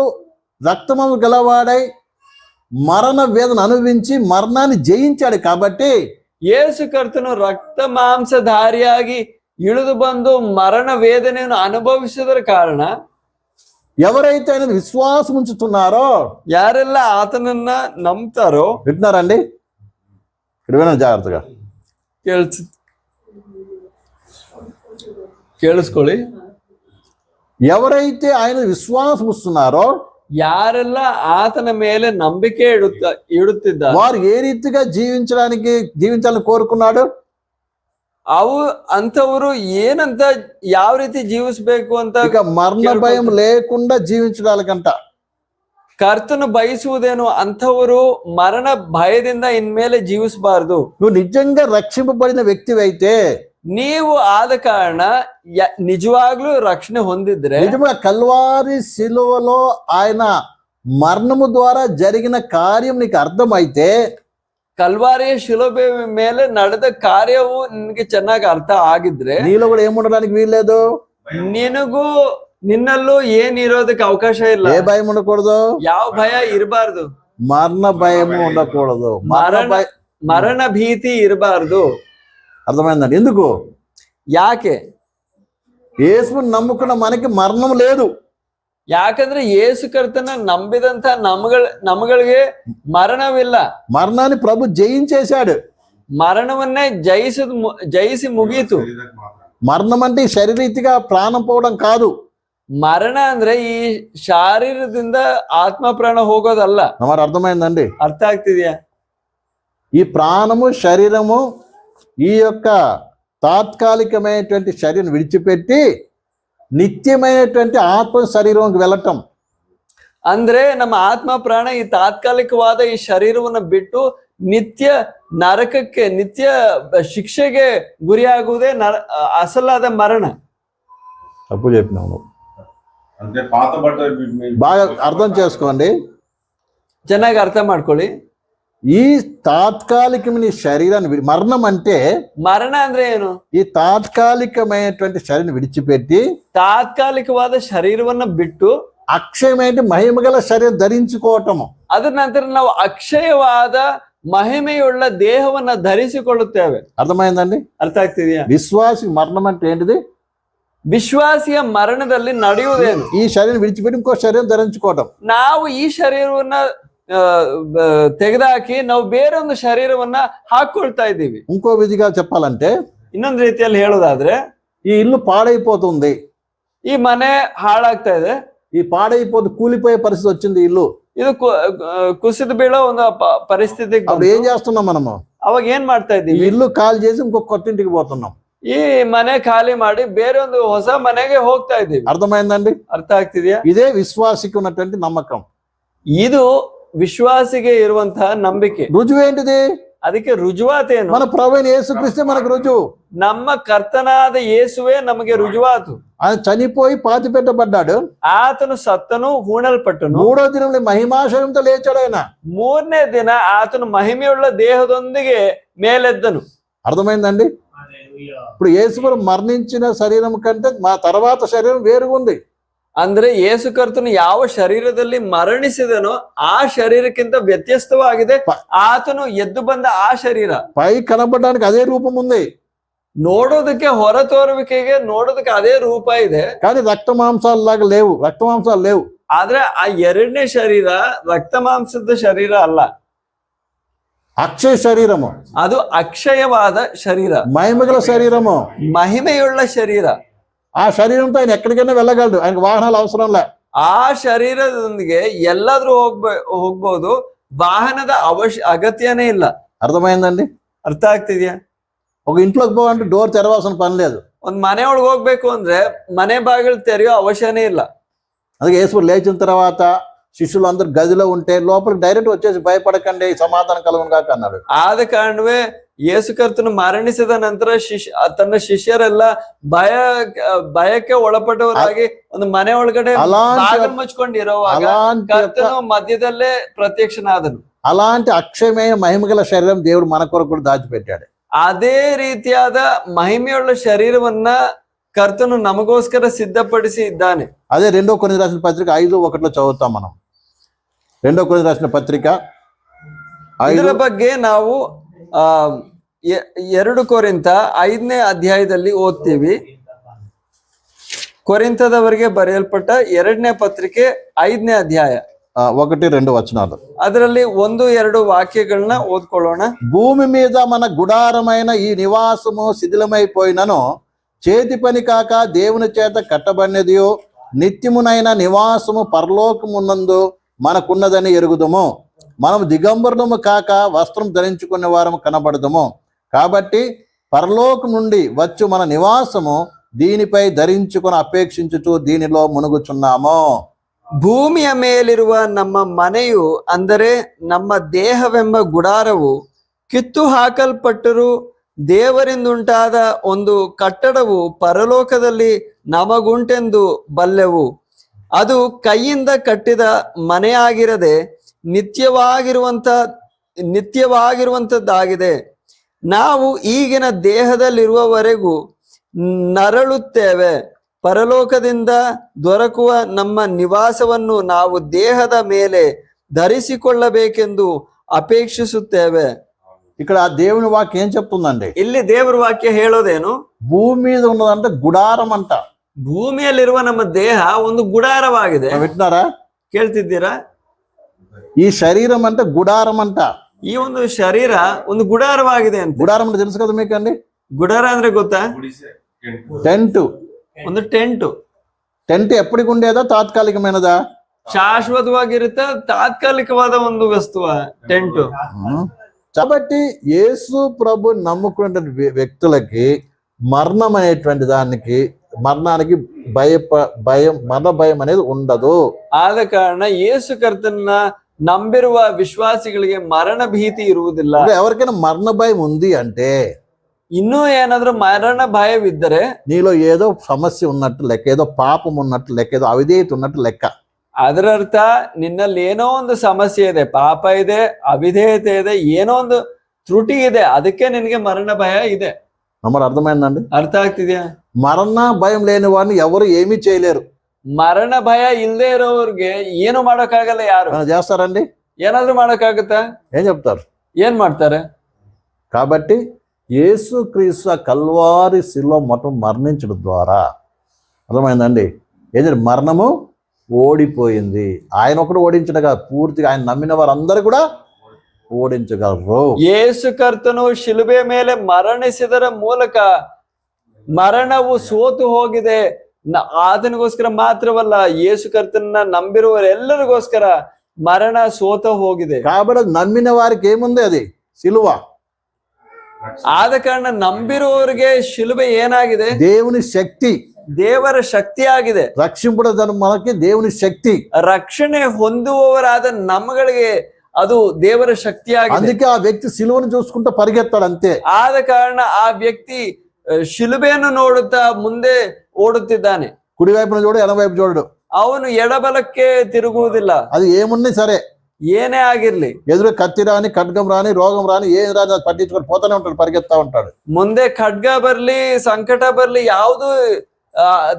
రక్తమాంసం గలవాడై మరణ వేదన అనుభవించి మరణాన్ని జయించాడు. కాబట్టి ಯೇಸು ಕರ್ತನು ರಕ್ತ ಮಾಂಸಧಾರಿಯಾಗಿ ಇಳಿದು ಬಂದು ಮರಣ ವೇದನೆಯನ್ನು ಅನುಭವಿಸಿದರ ಕಾರಣ ఎవరైతే ఆయన విశ్వాసం ఉంచుతున్నారో, ಯಾರೆಲ್ಲ ಆತನನ್ನ ನಂಬ್ತಾರೋ, వింటున్నారండి? ఇక్కడ వినండి జాగ్రత్తగా. ಕೇಳಿಸ್ಕೊಳ್ಳಿ. ఎవరైతే ఆయన విశ్వాసం ఉంచుతున్నారో, ಯಾರೆಲ್ಲ ಆತನ ಮೇಲೆ ನಂಬಿಕೆ ಇಡುತ್ತಿದ್ದಾರೆ, వారు ఏ రీతిగా జీవించాలని కోరుకున్నాడు? ಅಂಥವರು ಏನಂತ ಯಾವ ರೀತಿ ಜೀವಿಸಬೇಕು ಅಂತ ఇక మరణ భయం లేకుండా జీవించడానికంట ಕರ್ತನು ಬಯಸುವುದೇನು? ಅಂಥವರು ಮರಣ ಭಯದಿಂದ ಇನ್ಮೇಲೆ ಜೀವಿಸಬಾರದು. నువ్వు నిజంగా రక్షింపబడిన వ్యక్తివైతే, ನೀವು ಆದ ಕಾರಣ ನಿಜವಾಗ್ಲೂ ರಕ್ಷಣೆ ಹೊಂದಿದ್ರೆ, నిజంగా కల్వారి శిలువలో ఆయన మరణము ద్వారా జరిగిన కార్యం నీకు అర్థమైతే, ಕಲ್ವಾರಿಯ ಶಿಲುಬೆ ಮೇಲೆ ನಡೆದ ಕಾರ್ಯವು ನಿನಗೆ ಚೆನ್ನಾಗಿ ಅರ್ಥ ಆಗಿದ್ರೆ, నీలో కూడా ఏముండడానికి వీల్లేదు. ನಿನ್ನಲ್ಲೂ ಏನ್ ಇರೋದಕ್ಕೆ ಅವಕಾಶ ಇಲ್ಲ. ఏ భయం ఉండకూడదు? ಯಾವ ಭಯ ಇರಬಾರ್ದು. మరణ భయము ఉండకూడదు. ಮರಣ ಭೀತಿ ಇರಬಾರ್ದು. అర్థమైందండి? ఎందుకు? ಯಾಕೆ? యేసుని నమ్ముకున్న మనకి మరణం లేదు. ಯಾಕಂದ್ರೆ ಯೇಸು ಕರ್ತನ ನಂಬಿದಂತ ನಮಗಳಿಗೆ ಮರಣವಿಲ್ಲ. మరణాన్ని ప్రభు జయించేశాడు. మరణವನ್ನೇ ಜಯಿಸಿ ಮುಗೀತು. మరణం అంటే శరీరీతిగా ప్రాణం పోవడం కాదు. మరణ ಅಂದ್ರೆ ಈ ಶಾರೀರದಿಂದ ಆತ್ಮ ಪ್ರಾಣ ಹೋಗೋದಲ್ಲ. మరి అర్థమైందండి? ಅರ್ಥ ಆಗ್ತಿದ್ಯಾ? ఈ ప్రాణము శరీరము ఈ యొక్క తాత్కాలికమైనటువంటి శరీరం విడిచిపెట్టి నిత్యమైనటువంటి ఆత్మ శరీరంకి వెళ్ళటం. ಅಂದ್ರೆ ನಮ್ಮ ಆತ್ಮ ಪ್ರಾಣ ಈ ತಾತ್ಕಾಲಿಕವಾದ ಈ ಶರೀರವನ್ನು ಬಿಟ್ಟು ನರಕಕ್ಕೆ ನಿತ್ಯ ಶಿಕ್ಷೆಗೆ ಗುರಿಯಾಗುವುದೇ ಅಸಲಾದ ಮರಣ. తప్పు చెప్పినావు నువ్వు. అంటే పాత బట్ట బాగా అర్థం చేసుకోండి. ಚೆನ್ನಾಗಿ ಅರ್ಥ ಮಾಡ್ಕೊಳ್ಳಿ. ఈ తాత్కాలికమైన శరీరాన్ని మరణం అంటే మరణ ಅಂದ್ರೆ ಏನು? ఈ తాత్కాలికమైనటువంటి శరీరాన్ని విడిచిపెట్టి ತಾತ್ಕಾಲಿಕವಾದ ಶರೀರವನ್ನ ಬಿಟ್ಟು అక్షయమైన మహిమగల శరీరం ధరించుకోవటము. ಅದರ ನಂತರ ನಾವು ಅಕ್ಷಯವಾದ ಮಹಿಮೆಯುಳ್ಳ ದೇಹವನ್ನ ಧರಿಸಿಕೊಳ್ಳುತ್ತೇವೆ. అర్థమైందండి? ಅರ್ಥ ಆಗ್ತಿದೆಯಾ? విశ్వాసి మరణం అంటే ఏంటిది? ವಿಶ್ವಾಸಿಯ ಮರಣದಲ್ಲಿ ನಡೆಯುವುದೇನು? ఈ శరీరం విడిచిపెట్టి ఇంకో శరీరం ధరించుకోవటం. ನಾವು ಈ ಶರೀರವನ್ನ ತೆಗೆದುಹಾಕಿ ನಾವು ಬೇರೊಂದು ಶರೀರವನ್ನ ಹಾಕೊಳ್ತಾ ಇದ್ದೀವಿ. ఇంకో విధిగా చెప్పాలంటే ಇನ್ನೊಂದು ರೀತಿಯಲ್ಲಿ ಹೇಳೋದಾದ್ರೆ ఈ ఇల్లు పాడైపోతుంది, ಈ ಮನೆ ಹಾಳಾಗ್ತಾ ಇದೆ, ఈ పాడైపోతే కూలిపోయే పరిస్థితి వచ్చింది ఇల్లు. ಇದು ಕುಸಿದು ಬೀಳೋ ಒಂದು ಪರಿಸ್ಥಿತಿಗೆ అప్పుడు ఏం చేస్తున్నాం మనము? ಅವಾಗ ಏನ್ ಮಾಡ್ತಾ ఈ ಇದ್ದೀವಿ? ఇల్లు ఖాళీ చేసి ఇంకొక కొత్త ఇంటికి పోతున్నాం. ಈ ಮನೆ ಖಾಲಿ ಮಾಡಿ ಬೇರೆ ಒಂದು ಹೊಸ ಮನೆಗೆ ಹೋಗ್ತಾ ಇದ್ದೀವಿ. అర్థమైందండి? ಅರ್ಥ ಆಗ್ತಿದ್ಯಾ? ఇదే విశ్వాసికి ఉన్నటువంటి నమ్మకం. ಇದು ವಿಶ್ವಾಸಿಗೆ ಇರುವಂತಹ ನಂಬಿಕೆ. రుజువు ఏంటిది? ಅದಕ್ಕೆ ರುಜುವಾತೇನು? మన ప్రభువైన యేసుక్రీస్తే మనకు రుజువు. ನಮ್ಮ ಕರ್ತನಾದ ಯೇಸುವೆ ನಮಗೆ ರುಜುವಾತು. ఆయన చనిపోయి పాతి పెట్టబడ్డాడు, ಆತನು ಸತ್ತನು, ಹೂಣಲ್ಪಟ್ಟನು, మూడో దినంలో మహిమాశయంతో లేచాడు ఆయన. ಮೂರನೇ ದಿನ ಆತನು ಮಹಿಮೆಯುಳ್ಳ ದೇಹದೊಂದಿಗೆ ಮೇಲೆದ್ದನು. అర్థమైందండి? ఇప్పుడు యేసు మరణించిన శరీరం కంటే మా తర్వాత శరీరం వేరుగా ఉంది. ಅಂದ್ರೆ ಯೇಸು ಕರ್ತನು ಯಾವ ಶರೀರದಲ್ಲಿ ಮರಣಿಸಿದನೋ ಆ ಶರೀರಕ್ಕಿಂತ ವ್ಯತ್ಯಸ್ತವಾಗಿದೆ ಆತನು ಎದ್ದು ಬಂದ ಆ ಶರೀರ. పై కనబడడానికి అదే రూపం ఉంది, ನೋಡೋದಕ್ಕೆ ಹೊರ ತೋರುವಿಕೆಗೆ ನೋಡೋದಕ್ಕೆ ಅದೇ ರೂಪ ಇದೆ, కానీ రక్త మాంసాలు లాగా లేవు, రక్త మాంసాలు లేవు. ಆದ್ರೆ ಆ ಎರಡನೇ ಶರೀರ ರಕ್ತ ಮಾಂಸದ ಶರೀರ ಅಲ್ಲ, అక్షయ శరీరము, ಅದು ಅಕ್ಷಯವಾದ ಶರೀರ, మహిమగల శరీరము, ಮಹಿಮೆಯುಳ್ಳ ಶರೀರ. ఆ శరీరంతో ఆయన ఎక్కడికైనా వెళ్ళగలడు, ఆయనకు వాహనాలు అవసరం లే. ಆ ಶರೀರದೊಂದಿಗೆ ಎಲ್ಲಾದ್ರೂ ಹೋಗ್ಬೋದು, ವಾಹನದ ಅಗತ್ಯನೇ ಇಲ್ಲ. అర్థమైందండి? ಅರ್ಥ ಆಗ್ತಿದ್ಯಾ? ఒక ఇంట్లోకి పోవాలంటే డోర్ తెరవాల్సిన పని లేదు. ಒಂದ್ ಮನೆ ಒಳಗೆ ಹೋಗ್ಬೇಕು ಅಂದ್ರೆ ಮನೆ ಬಾಗಿಲು ತೆರೆಯೋ ಅವಶ್ಯನೇ ಇಲ್ಲ. అందుకే యేసు లేచిన తర్వాత శిష్యులు అందరు గదిలో ఉంటే లోపలికి డైరెక్ట్ వచ్చేసి భయపడకండి, సమాధానం కలుగును గాక అన్నాడు. ಆದ ಕಾರಣವೇ ಯೇಸು ಕರ್ತನು ಮರಣಿಸಿದ ನಂತರ ತನ್ನ ಶಿಷ್ಯರೆಲ್ಲ ಭಯಕ್ಕೆ ಒಳಪಟ್ಟವರಾಗಿ ಒಂದು ಮನೆ ಒಳಗಡೆ ಬಾಗಿಲು ಮುಚ್ಕೊಂಡಿರುವಾಗ ಕರ್ತನು ಮಧ್ಯದಲ್ಲೇ ಪ್ರತ್ಯಕ್ಷನಾದನು. అలాంటి అక్షయమైన మహిమగల శరీరం దేవుడు మన కొరకు కూడా దాచిపెట్టాడు. ಅದೇ ರೀತಿಯಾದ ಮಹಿಮೆಯುಳ್ಳ ಶರೀರವನ್ನ ಕರ್ತನು ನಮಗೋಸ್ಕರ ಸಿದ್ಧಪಡಿಸಿ ಇದ್ದಾನೆ. అదే 2 కొరింథీ రాసిన పత్రిక 5:1 చదువుతాం మనం. 2 కొరింథీ రాసిన పత్రిక ಇದರ ಬಗ್ಗೆ ನಾವು 2 ಕೊರಿಂಥ 5ನೇ ಅಧ್ಯಾಯದಲ್ಲಿ ಓದ್ತೀವಿ. ಕೊರಿಂಥದವರಿಗೆ ಬರೆಯಲ್ಪಟ್ಟ 2ನೇ ಪತ್ರಿಕೆ 5ನೇ ಅಧ್ಯಾಯ 1-2 వచనాలు. ಅದರಲ್ಲಿ 1-2 ವಾಕ್ಯಗಳನ್ನ ಓದ್ಕೊಳ್ಳೋಣ. భూమి మీద మన గుడారమైన ఈ నివాసము శిథిలమైపోయినను చేతి పని కాక దేవుని చేత కట్టబడినదియో నిత్యమునైన నివాసము పరలోకమునందు మనకున్నదని ఎరుగుదము. మనం దిగంబరులము కాక వస్త్రం ధరించుకునే వారము కనబడదము. కాబట్టి పరలోకం నుండి వచ్చు మన నివాసము దీనిపై ధరించుకుని అపేక్షించుచు దీనిలో మునుగుచున్నాము. ಭೂಮಿಯ ಮೇಲಿರುವ ನಮ್ಮ ಮನೆಯು ಅಂದರೆ ನಮ್ಮ ದೇಹವೆಂಬ ಗುಡಾರವು ಕಿತ್ತು ಹಾಕಲ್ಪಟ್ಟರೂ ದೇವರಿಂದುಂಟಾದ ಒಂದು ಕಟ್ಟಡವು ಪರಲೋಕದಲ್ಲಿ ನಮಗುಂಟೆಂದು ಬಲ್ಲೆವು. ಅದು ಕೈಯಿಂದ ಕಟ್ಟಿದ ಮನೆಯಾಗಿರದೆ ನಿತ್ಯವಾಗಿರುವಂತದ್ದಾಗಿದೆ. ನಾವು ಈಗಿನ ದೇಹದಲ್ಲಿರುವವರೆಗೂ ನರಳುತ್ತೇವೆ. ಪರಲೋಕದಿಂದ ದೊರಕುವ ನಮ್ಮ ನಿವಾಸವನ್ನು ನಾವು ದೇಹದ ಮೇಲೆ ಧರಿಸಿಕೊಳ್ಳಬೇಕೆಂದು ಅಪೇಕ್ಷಿಸುತ್ತೇವೆ. ఇక్కడ దేవుని వాక్యం ఏం చెప్తుందండి? ಇಲ್ಲಿ ದೇವರ ವಾಕ್ಯ ಹೇಳೋದೇನು? భూమి మీద ఉన్నదంటే గుడారం అంట. ಭೂಮಿಯಲ್ಲಿರುವ ನಮ್ಮ ದೇಹ ಒಂದು ಗುಡಾರವಾಗಿದೆ. వింటున్నారా? ಕೇಳ್ತಿದ್ದೀರಾ? ఈ శరీరం అంటే గుడారం అంట. ಈ ಒಂದು ಶರೀರ ಒಂದು ಗುಡಾರವಾಗಿದೆ ಅಂತ. గుడారం అంటే తెలుసు కదా మీకు అండి? ಗುಡಾರ ಅಂದ್ರೆ ಗೊತ್ತಾ? టెంట్. ಒಂದು ಟೆಂಟ್. టెంట్ ఎప్పటికి ఉండేదా, తాత్కాలికమైనదా? ಶಾಶ್ವತವಾಗಿರುತ್ತೆ, ತಾತ್ಕಾಲಿಕವಾದ ಒಂದು ವಸ್ತುವ ಟೆಂಟ್. కాబట్టి యేసు ప్రభు నమ్ముకున్న వ్యక్తులకి మరణం అనేటువంటి దానికి మరణానికి మరణ భయం అనేది ఉండదు. ಆದ ಕಾರಣ ಯೇಸು ಕರ್ತನ ನಂಬಿರುವ ವಿಶ್ವಾಸಿಗಳಿಗೆ ಮರಣ ಭೀತಿ ಇರುವುದಿಲ್ಲ. ఇంకా ఎవరికైనా మరణ భయం ఉంది అంటే ಇನ್ನೂ ಏನಾದ್ರೂ ಮರಣ ಭಯವಿದ್ದರೆ నీలో ఏదో సమస్య ఉన్నట్టు లెక్క, ఏదో పాపం ఉన్నట్టు లెక్క, ఏదో అవిధేయత ఉన్నట్టు లెక్క. ಅದರರ್ಥ ನಿನ್ನಲ್ಲಿ ಏನೋ ಒಂದು ಸಮಸ್ಯೆ ಇದೆ, ಪಾಪ ಇದೆ, ಅವಿಧೇಯತೆ ಇದೆ, ಏನೋ ಒಂದು ತ್ರುಟಿ ಇದೆ, ಅದಕ್ಕೆ ನಿನಗೆ ಮರಣ ಭಯ ಇದೆ. మరి అర్థమైందండి? ಅರ್ಥ ಆಗ್ತಿದ್ಯಾ? మరణ భయం లేని వాడిని ఎవరు ఏమీ చేయలేరు. ಮರಣ ಭಯ ಇಲ್ಲದೆ ಇರೋರ್ಗೆ ಏನು ಮಾಡೋಕ್ಕಾಗಲ್ಲ. ಯಾರು ఏమైనా చేస్తారండి? ಏನಾದ್ರೂ ಮಾಡೋಕ್ಕಾಗತ್ತಾ? ఏం చెప్తారు? ಏನ್ ಮಾಡ್ತಾರೆ? కాబట్టి యేసుక్రీస్తు ఆ కల్వారి శిలువ మొత్తం మరణించడం ద్వారా అర్థమైందండి, ఏదంటే మరణము ఓడిపోయింది. ఆయన ఒకడు ఓడించడగా పూర్తిగా ఆయన నమ్మిన వారందరూ కూడా ಓಡಿಂಚಗಲರು. ಯೇಸು ಕರ್ತನು ಶಿಲುಬೆ ಮೇಲೆ ಮರಣಿಸಿದರ ಮೂಲಕ ಮರಣವು ಸೋತು ಹೋಗಿದೆ. ಆತನಿಗೋಸ್ಕರ ಮಾತ್ರವಲ್ಲ, ಯೇಸು ಕರ್ತನ ನಂಬಿರುವರೆಲ್ಲರಿಗೋಸ್ಕರ మరణ సోత ಹೋಗಿದೆ. కాబట్టి నమ్మిన వారికి ఏముంది? అది సిలువ. ಆದ ಕಾರಣ ನಂಬಿರುವವರಿಗೆ ಶಿಲುಬೆ ಏನಾಗಿದೆ? దేవుని శక్తి, ದೇವರ ಶಕ್ತಿ ಆಗಿದೆ. రక్షింపడం మనకి దేవుని శక్తి. ರಕ್ಷಣೆ ಹೊಂದುವವರಾದ ನಮ್ಮಗಳಿಗೆ ಅದು ದೇವರ ಶಕ್ತಿ ಆಗಿದೆ. అందుకే ఆ వ్యక్తి సిలువను చూసుకుంటూ పరిగెత్తాడు అంతే. ಆದ ಕಾರಣ ಆ ವ್ಯಕ್ತಿ ಶಿಲುಬೆಯನ್ನು ನೋಡುತ್ತಾ ಮುಂದೆ ಓಡುತ್ತಿದ್ದಾನೆ. కుడివైపున చూడు, ఎడమవైపు చూడడు. ಅವನು ಎಡಬಲಕ್ಕೆ ತಿರುಗುವುದಿಲ್ಲ. అది ఏమున్నా సరే, ಏನೇ ಆಗಿರ್ಲಿ, ఎదురు కత్తి రాని, ఖడ్గం రాని, రోగం రాని, ఏం రాని అది పట్టించుకొని పోతానే ఉంటాడు, పరిగెత్తా ఉంటాడు. ಮುಂದೆ ಖಡ್ಗ ಬರ್ಲಿ, ಸಂಕಟ ಬರ್ಲಿ, ಯಾವುದು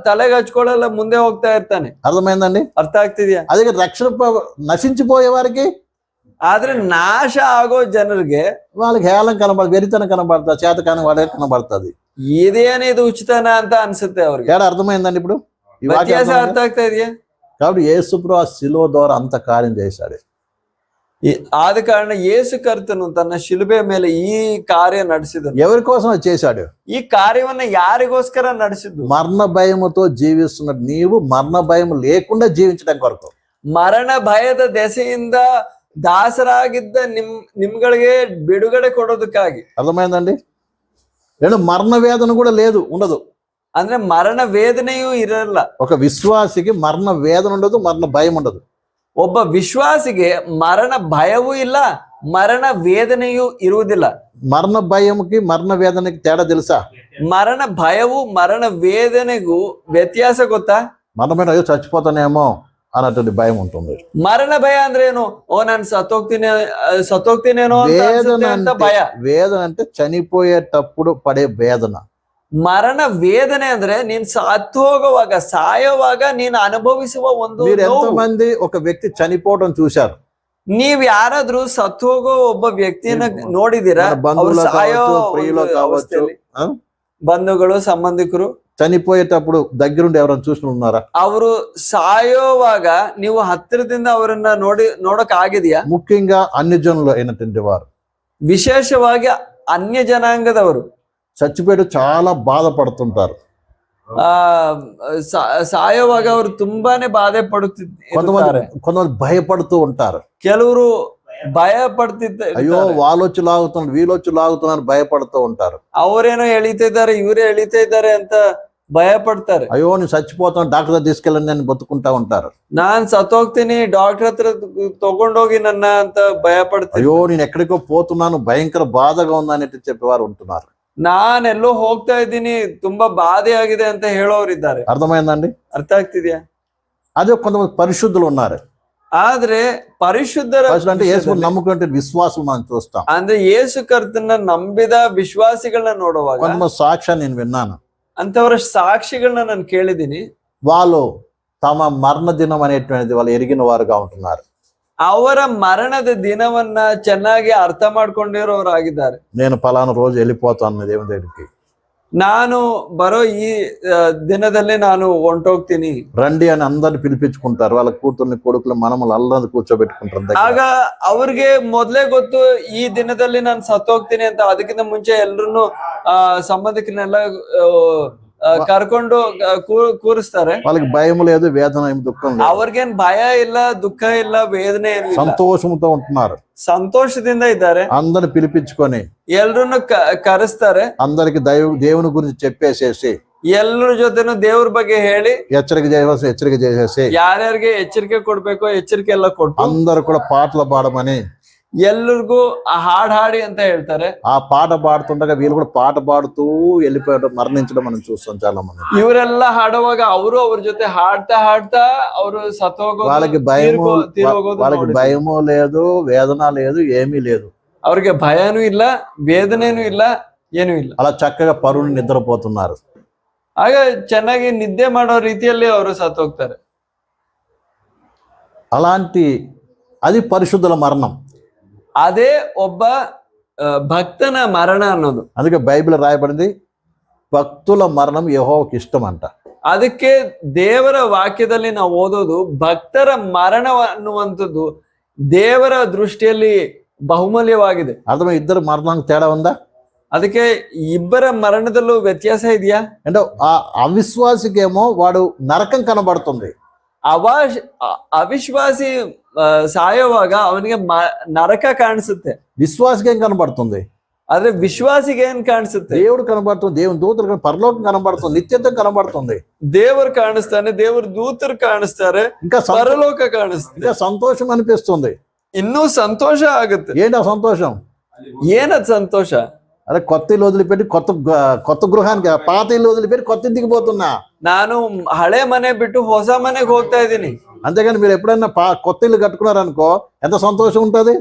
ತಲೆಗೆ ಹಚ್ಕೊಳ್ಳಲ್ಲ, ಮುಂದೆ ಹೋಗ್ತಾ ಇರ್ತಾನೆ. అర్థమైందండి? ಅರ್ಥ ಆಗ್ತಿದ್ಯಾ? అదే రక్షణ నశించిపోయే వారికి, ಆದ್ರೆ ನಾಶ ಆಗೋ ಜನರಿಗೆ వాళ్ళకి హేళం కనబడుతుంది, వెరితనం కనబడుతుంది, చేతకాని వాడే కనబడుతుంది. ಇದೇನಿದು ಉಚಿತನ ಅಂತ ಅನ್ಸುತ್ತೆ ಅವ್ರಿಗೆ. తేడా అర్థమైందండి? ఇప్పుడు ఈ వాక్యం ವ್ಯತ್ಯಾಸ అర్థమైందా? ಅರ್ಥ ಆಗ್ತಾ ಇದೆಯಾ? కాబట్టి యేసుప్రభు ఆ శిలువ ద్వారా అంత కార్యం చేశాడు. ಆದ ಕಾರಣ ಯೇಸು ಕರ್ತನು ತನ್ನ ಶಿಲುಬೆ ಮೇಲೆ ಈ ಕಾರ್ಯ ನಡೆಸಿದನು. ఎవరి కోసం అది చేశాడు? ಈ ಕಾರ್ಯವನ್ನ ಯಾರಿಗೋಸ್ಕರ ನಡೆಸಿದ್ದು? మరణ భయముతో జీవిస్తున్న నీవు మరణ భయం లేకుండా జీవించడం కొరకు. ಮರಣ ಭಯದ ದೆಸೆಯಿಂದ ದಾಸರಾಗಿದ್ದ ನಿಮ್ಗಳಿಗೆ ಬಿಡುಗಡೆ ಕೊಡೋದಕ್ಕಾಗಿ. అర్థమైందండి? రెండు మరణ వేదన కూడా లేదు, ఉండదు. ಅಂದ್ರೆ ಮರಣ ವೇದನೆಯೂ ಇರಲ್ಲ. ఒక విశ్వాసికి మరణ వేదన ఉండదు, మరణ భయం ఉండదు. ಒಬ್ಬ ವಿಶ್ವಾಸಿಗೆ ಮರಣ ಭಯವೂ ಇಲ್ಲ, ಮರಣ ವೇದನೆಯೂ ಇರುವುದಿಲ್ಲ. మరణ భయంకి మరణ వేదనకి తేడా తెలుసా? ಮರಣ ಭಯವು ಮರಣ ವೇದನೆಗೂ ವ್ಯತ್ಯಾಸ ಗೊತ್ತಾ? మరణమైన అయ్యో చచ్చిపోతానేమో అన్నటువంటి భయం ఉంటుంది. ಮರಣ ಭಯ ಅಂದ್ರೆ ಏನು? ಓ ನಾನು ಸತ್ತೋಗ್ತೀನೇನೋ వేదన ಅಂತ అంటే, ಭಯ. వేదన అంటే చనిపోయేటప్పుడు పడే వేదన. ಮರಣ ವೇದನೆ ಅಂದ್ರೆ ನೀನ್ ಸತ್ತು ಹೋಗುವಾಗ, ಸಾಯುವಾಗ ನೀನು ಅನುಭವಿಸುವ ಒಂದು మీరు ನೋವು. ఎంతమంది ఒక వ్యక్తి చనిపోవడం చూశారు? ನೀವ್ ಯಾರಾದ್ರೂ ಸತ್ತು ಹೋಗೋ ಒಬ್ಬ ವ್ಯಕ್ತಿಯನ್ನ ನೋಡಿದೀರಾ? మన బంధువులు ಅವ್ರು ಸಾಯೋ కావచ్చు, ప్రియులు ಒಂದು కావచ్చు, ಅವಸ್ಥೆಯಲ್ಲಿ. ఆ? ಬಂಧುಗಳು, ಸಂಬಂಧಿಕರು చనిపోయేటప్పుడు దగ్గరుండి ఎవరైనా చూసి ఉన్నారా? ಅವರು ಸಾಯೋವಾಗ ನೀವು ಹತ್ತಿರದಿಂದ ಅವರನ್ನ ನೋಡಕ್ ಆಗಿದೆಯಾ? ముఖ్యంగా అన్ని జనులు అయినటువంటి వారు ವಿಶೇಷವಾಗಿ ಅನ್ಯ ಜನಾಂಗದವರು చచ్చిపోయి చాలా బాధపడుతుంటారు. ಸಾಯೋವಾಗ ಅವರು ತುಂಬಾನೇ ಬಾಧೆ కొంతమంది ಪಡುತ್ತಿದ್ದಾರೆ. కొంతమంది భయపడుతూ ఉంటారు. ಕೆಲವರು ಭಯ ಪಡ್ತಿದ್ದ, అయ్యో వాళ్ళొచ్చి లాగుతున్నారు, వీళ్ళొచ్చి లాగుతున్నారు, భయపడుతూ ఉంటారు. ಅವರೇನೋ ಎಳಿತಾ ಇದ್ದಾರೆ, ಇವರೇ ಎಳಿತಾ ಇದ್ದಾರೆ ಅಂತ ಭಯ ಪಡ್ತಾರೆ. అయ్యో నేను చచ్చిపోతాను, డాక్టర్ దగ్గర తీసుకెళ్ళండి అని బతుకుంటా ఉంటారు. ನಾನ್ ಸತ್ತೋಗ್ತೀನಿ, ಡಾಕ್ಟರ್ ಹತ್ರ ತಗೊಂಡೋಗಿ ನನ್ನ ಅಂತ ಭಯ ಪಡ್ತೀನಿ. అయ్యో నేను ఎక్కడికో పోతున్నాను, భయంకర బాధగా ఉందనేది చెప్పేవారు ఉంటున్నారు. ನಾನೆಲ್ಲೋ ಹೋಗ್ತಾ ಇದ್ದೀನಿ, ತುಂಬಾ ಬಾಧೆ ಆಗಿದೆ ಅಂತ ಹೇಳೋರಿದ್ದಾರೆ. అర్థమైందండి? ಅರ್ಥ ಆಗ್ತಿದ್ಯಾ? అదే కొంతమంది పరిశుద్ధులు ఉన్నారు. ಆದ್ರೆ ಪರಿಶುದ್ಧರ అంటే యేసు నమ్ముకునే విశ్వాసం మనం చూస్తాం. ಅಂದ್ರೆ ಯೇಸು ಕರ್ತನ ನಂಬಿದ ವಿಶ್ವಾಸಿಗಳನ್ನ ನೋಡುವಾಗ కొంతమంది సాక్ష్యాన్ని నేను విన్నాను. ಅಂತವರ ಸಾಕ್ಷಿಗಳನ್ನ ನಾನು ಕೇಳಿದೀನಿ. వాళ్ళు తమ మరణ దినం అనేటువంటిది వాళ్ళు ఎరిగిన వారుగా ఉంటున్నారు. ಅವರ ಮರಣದ ದಿನವನ್ನ ಚೆನ್ನಾಗಿ ಅರ್ಥ ಮಾಡ್ಕೊಂಡಿರೋರಾಗಿದ್ದಾರೆ. నేను పలానా రోజు వెళ్ళిపోతాను దేవుని దగ్గరికి, ನಾನು ಬರೋ ಈ ದಿನದಲ್ಲಿ ನಾನು ಹೊಂಟೋಗ್ತೀನಿ, రండి అని అందరిని పిలిపించుకుంటారు. వాళ్ళ కూతుర్ని, కొడుకులు, మనములు అల్లరి కూర్చోబెట్టుకుంటారు దగ్గర. ಆಗ ಅವ್ರಿಗೆ ಮೊದ್ಲೇ ಗೊತ್ತು ಈ ದಿನದಲ್ಲಿ ನಾನು ಸತ್ತೋಗ್ತೀನಿ ಅಂತ. ಅದಕ್ಕಿಂತ ಮುಂಚೆ ಎಲ್ರನ್ನು ಸಂಬಂಧಿಕರನ್ನೆಲ್ಲ ಕರ್ಕೊಂಡು ಕೂರಿಸ್ತಾರೆ. వాళ్ళకి భయం లేదు, వేదన ఏమి, దుఃఖం లేదు. ಅವ್ರಿಗೇನ್ ಭಯ ಇಲ್ಲ, ದುಃಖ ಇಲ್ಲ, ವೇದನೆ ಇಲ್ಲ, సంతోషంతో ఉంటున్నారు. ಸಂತೋಷದಿಂದ ಇದ್ದಾರೆ. అందరిని పిలిపించుకొని ಎಲ್ರನ್ನು ಕರೆಸ್ತಾರೆ. అందరికి దేవుని గురించి చెప్పేసేసి ಎಲ್ಲರ ಜೊತೆನೂ ದೇವ್ರ ಬಗ್ಗೆ ಹೇಳಿ హెచ్చరిక చేసేసి ಯಾರ್ಯಾರಿಗೆ ಎಚ್ಚರಿಕೆ ಕೊಡ್ಬೇಕೋ ಎಚ್ಚರಿಕೆ ಎಲ್ಲ ಕೊಟ್ಟು అందరు కూడా పాటలు పాడమని ಎಲ್ಲರಿಗೂ ಆ ಹಾಡ್ ಹಾಡಿ ಅಂತ ಹೇಳ್ತಾರೆ. ఆ పాట పాడుతుండగా వీళ్ళు కూడా పాట పాడుతూ వెళ్ళిపోయడం మరణించడం మనం చూస్తాం చాలా మంది. ಇವರೆಲ್ಲ ಹಾಡುವಾಗ ಅವರು ಅವ್ರ ಜೊತೆ ಹಾಡ್ತಾ ಅವರು ಸತ್ತೋಗೋದು, వాళ్ళకి భయము ತೀರೋಗೋದು వాళ్ళకి ನೋಡಿದ್ದೀವಿ. భయము లేదు, వేదన లేదు, ఏమీ లేదు. ಅವ್ರಿಗೆ ಭಯನೂ ಇಲ್ಲ, ವೇದನೆನೂ ಇಲ್ಲ, ಏನೂ ಇಲ್ಲ. అలా చక్కగా పరుని నిద్రపోతున్నారు. ಆಗ ಚೆನ್ನಾಗಿ ನಿದ್ದೆ ಮಾಡೋ ರೀತಿಯಲ್ಲಿ ಅವರು ಸತ್ತೋಗ್ತಾರೆ. అలాంటి అది పరిశుద్ధుల మరణం. ಅದೇ ಒಬ್ಬ ಭಕ್ತನ ಮರಣ ಅನ್ನೋದು. అందుకే బైబిల్ రాయబడింది భక్తుల మరణం యెహోవాకి ఇష్టం అంట. ಅದಕ್ಕೆ ದೇವರ ವಾಕ್ಯದಲ್ಲಿ ನಾವು ಓದೋದು ಭಕ್ತರ ಮರಣ ಅನ್ನುವಂಥದ್ದು ದೇವರ ದೃಷ್ಟಿಯಲ್ಲಿ ಬಹುಮೂಲ್ಯವಾಗಿದೆ. అర్థమై ఇద్దరు మరణానికి తేడా ఉందా? ಅದಕ್ಕೆ ಇಬ್ಬರ ಮರಣದಲ್ಲೂ ವ್ಯತ್ಯಾಸ ಇದೆಯಾ? అంటే ఆ అవిశ్వాసికేమో వాడు నరకం కనబడుతుంది. ಅವಿಶ್ವಾಸಿ ಸಾಯುವಾಗ ಅವನಿಗೆ ನರಕ ಕಾಣಿಸುತ್ತೆ. విశ్వాసికి ఏం కనబడుతుంది? ಆದ್ರೆ ವಿಶ್ವಾಸಿಗೆ ಏನ್ ಕಾಣಿಸುತ್ತೆ? దేవుడు కనబడుతుంది, దేవుని దూతలు పరలోకం కనబడుతుంది, నిత్యత్వం కనబడుతుంది. ದೇವರು ಕಾಣಿಸ್ತಾನೆ, ದೇವ್ರ ದೂತರು ಕಾಣಿಸ್ತಾರೆ, ఇంకా ಪರಲೋಕ ಕಾಣಿಸ್ತಾರೆ. ఇంకా సంతోషం అనిపిస్తుంది. ಇನ್ನೂ ಸಂತೋಷ ಆಗುತ್ತೆ. ఏంటి ఆ సంతోషం? ಏನದ್ ಸಂತೋಷ? అదే కొత్త ఇల్లు వదిలిపెట్టి కొత్త గృహానికి, పాత ఇల్లు వదిలిపెట్టి కొత్త ఇంటికి పోతున్నా. ನಾನು ಹಳೆ ಮನೆ ಬಿಟ್ಟು ಹೊಸ ಮನೆಗೆ ಹೋಗ್ತಾ ಇದ್ದೀನಿ. అంతేగాని మీరు ఎప్పుడైనా కొత్త ఇల్లు కట్టుకున్నారనుకో ఎంత సంతోషం ఉంటది.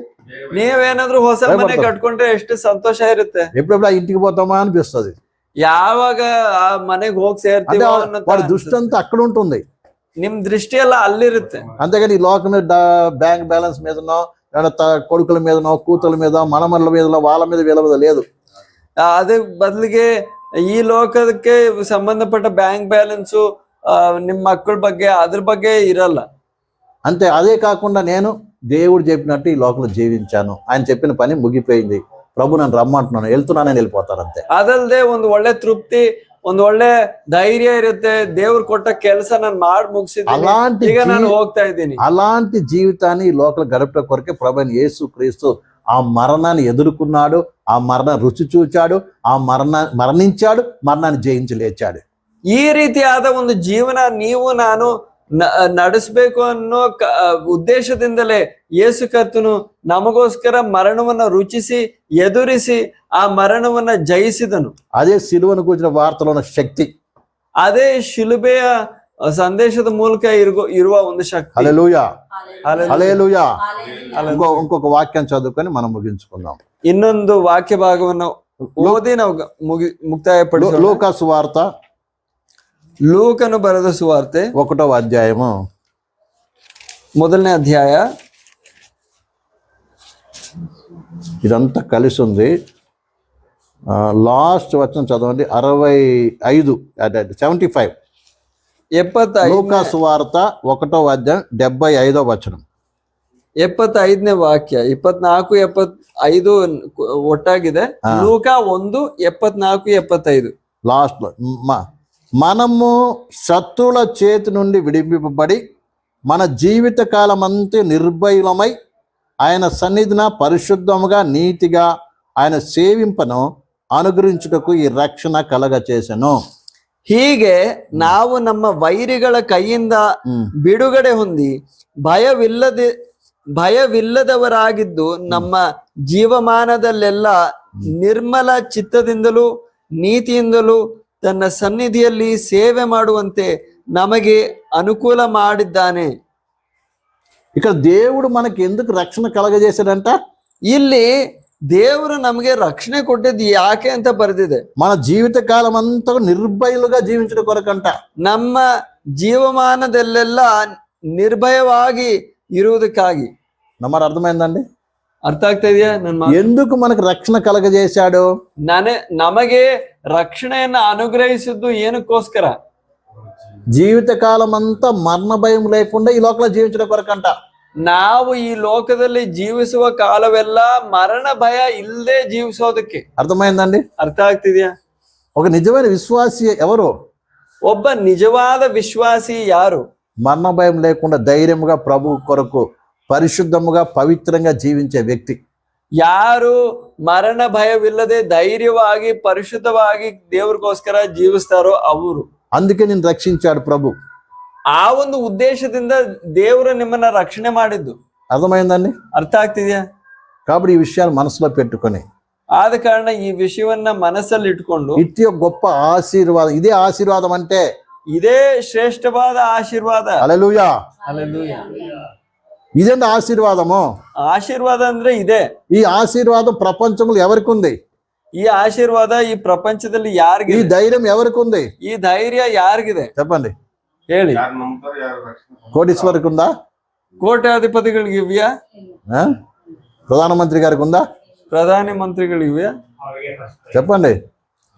ನೀವೇನಾದ್ರೂ ಹೊಸ ಮನೆ ಕಟ್ಕೊಂಡ್ರೆ ಎಷ್ಟು ಸಂತೋಷ ಇರುತ್ತೆ. ఎప్పుడెప్పుడు ఆ ఇంటికి పోతామా అనిపిస్తుంది. ಯಾವಾಗ ಆ ಮನೆಗೆ ಹೋಗಿ ಸೇರ್ತೀವೋ ಅನ್ನೋ వాడి దృష్టి అంతా అక్కడ ఉంటుంది. ನಿಮ್ ದೃಷ್ಟಿ ಎಲ್ಲ ಅಲ್ಲಿರುತ್ತೆ. అంతేగాని ఈ లోకం మీద బ్యాంక్ బ్యాలెన్స్ మీదనో, కొడుకుల మీదనో, కూతుల మీద, మనమల్ల మీదనో, వాళ్ళ మీద వీళ్ళ మీద లేదు. ಅದ್ರ ಬದಲಿಗೆ ಈ ಲೋಕಕ್ಕೆ ಸಂಬಂಧಪಟ್ಟ ಬ್ಯಾಂಕ್ ಬ್ಯಾಲೆನ್ಸು ನಿಮ್ ಮಕ್ಕಳ ಬಗ್ಗೆ ಅದ್ರ ಬಗ್ಗೆ ಇರಲ್ಲ. అంతే. అదే కాకుండా నేను దేవుడు చెప్పినట్టు ఈ లోకంలో జీవించాను, ఆయన చెప్పిన పని ముగిపోయింది, ప్రభు నన్ను రమ్మంటున్నాను, వెళ్తున్నానని వెళ్ళిపోతారు అంతే. ಅದಲ್ದೆ ಒಂದು ಒಳ್ಳೆ ತೃಪ್ತಿ, ಒಂದು ಒಳ್ಳೆ ಧೈರ್ಯ ಇರುತ್ತೆ. ದೇವ್ರು ಕೊಟ್ಟ ಕೆಲಸ ನಾನು ಮಾಡಿ ಮುಗಿಸಿದ್ದೀನಿ, ಈಗ ನಾನು ಹೋಗ್ತಾ ಇದ್ದೀನಿ. అలాంటి జీవితాన్ని ఈ లోకల్ గడపడం కొరకే ప్రభు యేసు క్రీస్తు ఆ మరణాన్ని ఎదుర్కొన్నాడు, ఆ మరణ రుచి చూచాడు, ఆ మరణించాడు, మరణాన్ని జయించి లేచాడు. ಈ ರೀತಿಯಾದ ಒಂದು ಜೀವನ ನೀವು ನಾನು ನಡೆಸಬೇಕು ಅನ್ನೋ ಉದ್ದೇಶದಿಂದಲೇ ಯೇಸು ಕರ್ತನು ನಮಗೋಸ್ಕರ ಮರಣವನ್ನ ರುಚಿಸಿ ಎದುರಿಸಿ ಆ ಮರಣವನ್ನ ಜಯಿಸಿದನು. అదే సిలువను కూర్చిన వార్తలో ఉన్న శక్తి, ಅದೇ ಶಿಲುಬೆಯ ಸಂದೇಶದ ಮೂಲಕ ಇರುವ ಒಂದು ಶಕ್ತಿ. హల్లెలూయా, హల్లెలూయా. ఇంకొక వాక్యం చదువుకొని మనం ముగించుకుందాం. ಇನ್ನೊಂದು ವಾಕ್ಯ ಭಾಗವನ್ನು ಓದಿ ನಾವು ಮುಕ್ತಾಯಪಡಿಸೋಣ. లూకా సువార్త, ಲೂಕನು ಬರೆದ ಸುವಾರ್ತೆ 1వ అధ్యాయము 1ನೇ ಅಧ್ಯಾಯ. ఇదంతా కలిసి ఉంది. లాస్ట్ వచనం చదవండి. 65 75. 75 లూకా సువార్త 1వ అధ్యాయం 75వ వచనం. 75ನೇ ವಾಕ್ಯ. 24 75 ಒಟ್ಟಾಗಿದೆ. ಲೂಕ 1 74 75 లాస్ట్ లో మనము శత్రువుల చేతి నుండి విడిపింపబడి మన జీవిత కాలమంతా నిర్భయులమై ఆయన సన్నిధిన పరిశుద్ధముగా నీతిగా ఆయన సేవింపను అనుగ్రహించుటకు ಈ రక్షణ కలగ చేసెను. ಹೀಗೆ ನಾವು ನಮ್ಮ ವೈರಿಗಳ ಕೈಯಿಂದ ಬಿಡುಗಡೆ ಹೊಂದಿ ಭಯವಿಲ್ಲದವರಾಗಿದ್ದು ನಮ್ಮ ಜೀವಮಾನದಲ್ಲೆಲ್ಲ ನಿರ್ಮಲ ಚಿತ್ತದಿಂದಲೂ ನೀತಿಯಿಂದಲೂ ತನ್ನ ಸನ್ನಿಧಿಯಲ್ಲಿ ಸೇವೆ ಮಾಡುವಂತೆ ನಮಗೆ ಅನುಕೂಲ ಮಾಡಿದ್ದಾನೆ. ఇక్కడ దేవుడు మనకి ఎందుకు రక్షణ కలగజేశాడంట? ಇಲ್ಲಿ ದೇವರು ನಮಗೆ ರಕ್ಷಣೆ ಕೊಟ್ಟಿದ್ದು ಯಾಕೆ ಅಂತ ಬರೆದಿದೆ. మన జీవిత కాలం అంతా నిర్భయులుగా జీవించడం కొరకంట. ನಮ್ಮ ಜೀವಮಾನದಲ್ಲೆಲ್ಲ ನಿರ್ಭಯವಾಗಿ ಇರುವುದಕ್ಕಾಗಿ. నమ్మరు అర్థమైందండి? ಅರ್ಥ ಆಗ್ತಾ ಇದೆಯಾ? ఎందుకు మనకు రక్షణ కలగజేశాడు? ನಮಗೆ ರಕ್ಷಣೆಯನ್ನ ಅನುಗ್ರಹಿಸಿದ್ದು ಏನಕ್ಕೋಸ್ಕರ? జీవిత కాలం అంతా మరణ భయం లేకుండా ఈ లోకంలో జీవించడం కొరకంట. ನಾವು ಈ ಲೋಕದಲ್ಲಿ ಜೀವಿಸುವ ಕಾಲವೆಲ್ಲ ಮರಣ ಭಯ ಇಲ್ಲದೆ ಜೀವಿಸೋದಕ್ಕೆ. అర్థమైందండి? ಅರ್ಥ ಆಗ್ತಿದ್ಯಾ? ఒక నిజమైన విశ్వాసి ఎవరు? ಒಬ್ಬ ನಿಜವಾದ ವಿಶ್ವಾಸಿ ಯಾರು? మరణ భయం లేకుండా ధైర్యముగా ప్రభు కొరకు పరిశుద్ధముగా పవిత్రంగా జీవించే వ్యక్తి. ಯಾರು ಮರಣ ಭಯವಿಲ್ಲದೆ ಧೈರ್ಯವಾಗಿ ಪರಿಶುದ್ಧವಾಗಿ ದೇವ್ರಿಗೋಸ್ಕರ ಜೀವಿಸ್ತಾರೋ ಅವರು. అందుకే నేను రక్షించాడు ప్రభు. ಆ ಒಂದು ಉದ್ದೇಶದಿಂದ ದೇವರು ನಿಮ್ಮನ್ನ ರಕ್ಷಣೆ ಮಾಡಿದ್ದು. అర్థమైందండి? ಅರ್ಥ ಆಗ್ತಿದ್ಯಾ? కాబట్టి ఈ విషయాలు మనసులో పెట్టుకొని ಆದ ಕಾರಣ ಈ ವಿಷಯವನ್ನ ಮನಸ್ಸಲ್ಲಿ ಇಟ್ಕೊಂಡು ఇట్టి ఒక గొప్ప ఆశీర్వాదం, ఇదే ఆశీర్వాదం అంటే ಇದೇ ಶ್ರೇಷ್ಠವಾದ ಆಶೀರ್ವಾದ. హల్లెలూయా, ಹಲ್ಲೆಲೂಯಾ. ఇదేంటి ఆశీర్వాదము? ಆಶೀರ್ವಾದ ಅಂದ್ರೆ ಇದೆ. ఈ ఆశీర్వాదం ప్రపంచంలో ఎవరికి ఉంది? ಈ ಆಶೀರ್ವಾದ ಈ ಪ್ರಪಂಚದಲ್ಲಿ ఈ ಯಾರಿಗಿದೆ? ధైర్యం ఎవరికి ఉంది? ಈ ಧೈರ್ಯ ಯಾರಿಗಿದೆ చెప్పండి. ಹೇಳಿ. ಯಾರು ನಂಬ್ತಾರೋ ಯಾರು ರಕ್ಷಣೆ కోటీశ్వరికి ఉందా? ಕೋಟ್ಯಾಧಿಪತಿಗಳಿಗಿವ್ಯಾ? ఆ? ప్రధానమంత్రి గారికి ఉందా? ಪ್ರಧಾನಿ ಮಂತ್ರಿಗಳಿವ್ಯಾ? చెప్పండి.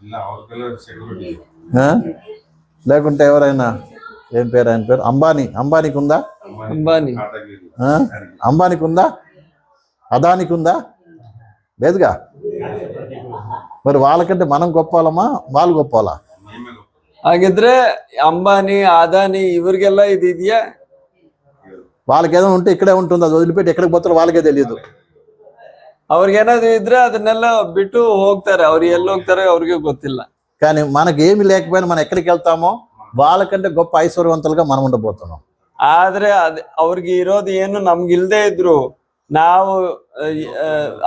ಇಲ್ಲ ಅವ್ರಿಗೆಲ್ಲ ಸೆಕ್ಯೂರಿಟಿ ఆ? లేకుంటే ఎవరైనా ఏం పేరు ఆయన పేరు? అంబానీకి ఉందా? ಅಂಬಾನಿ. ಕಾಟಾಗಿರಿ ఆ? అంబానీకి ఉందా? అదానికి ఉందా? లేదుగా. మరి వాళ్ళకంటే మనం గొప్పవాళ్ళమా, వాళ్ళు గొప్పవాళ్ళా? ಮಹಿಮೆ ಗೊತ್ತು. ಹಾಗಿದ್ರೆ ಅಂಬಾನಿ, ಅದಾನಿ ಇವ್ರಿಗೆಲ್ಲ ಇದಿದ್ಯಾ? వాళ్ళకి ఏదైనా ఉంటే ఇక్కడే ఉంటుంది, అది వదిలిపెట్టి ఎక్కడికి పోతారో వాళ్ళకే తెలియదు. ಅವ್ರಿಗೇನಾದ್ರು ಇದ್ರೆ ಅದನ್ನೆಲ್ಲ ಬಿಟ್ಟು ಹೋಗ್ತಾರೆ. ಅವ್ರು ಎಲ್ಲಿ ಹೋಗ್ತಾರೆ ಅವ್ರಿಗೆ ಗೊತ್ತಿಲ್ಲ. కానీ మనకి ఏమి లేకపోయినా మనం ఎక్కడికి వెళ్తామో వాళ్ళకంటే గొప్ప ఐశ్వర్యవంతులుగా మనం ఉండబోతున్నాం. ಆದ್ರೆ ಅವ್ರಿಗೆ ಇರೋದು ಏನು ನಮ್ಗಿಲ್ದೇ ಇದ್ರು ನಾವು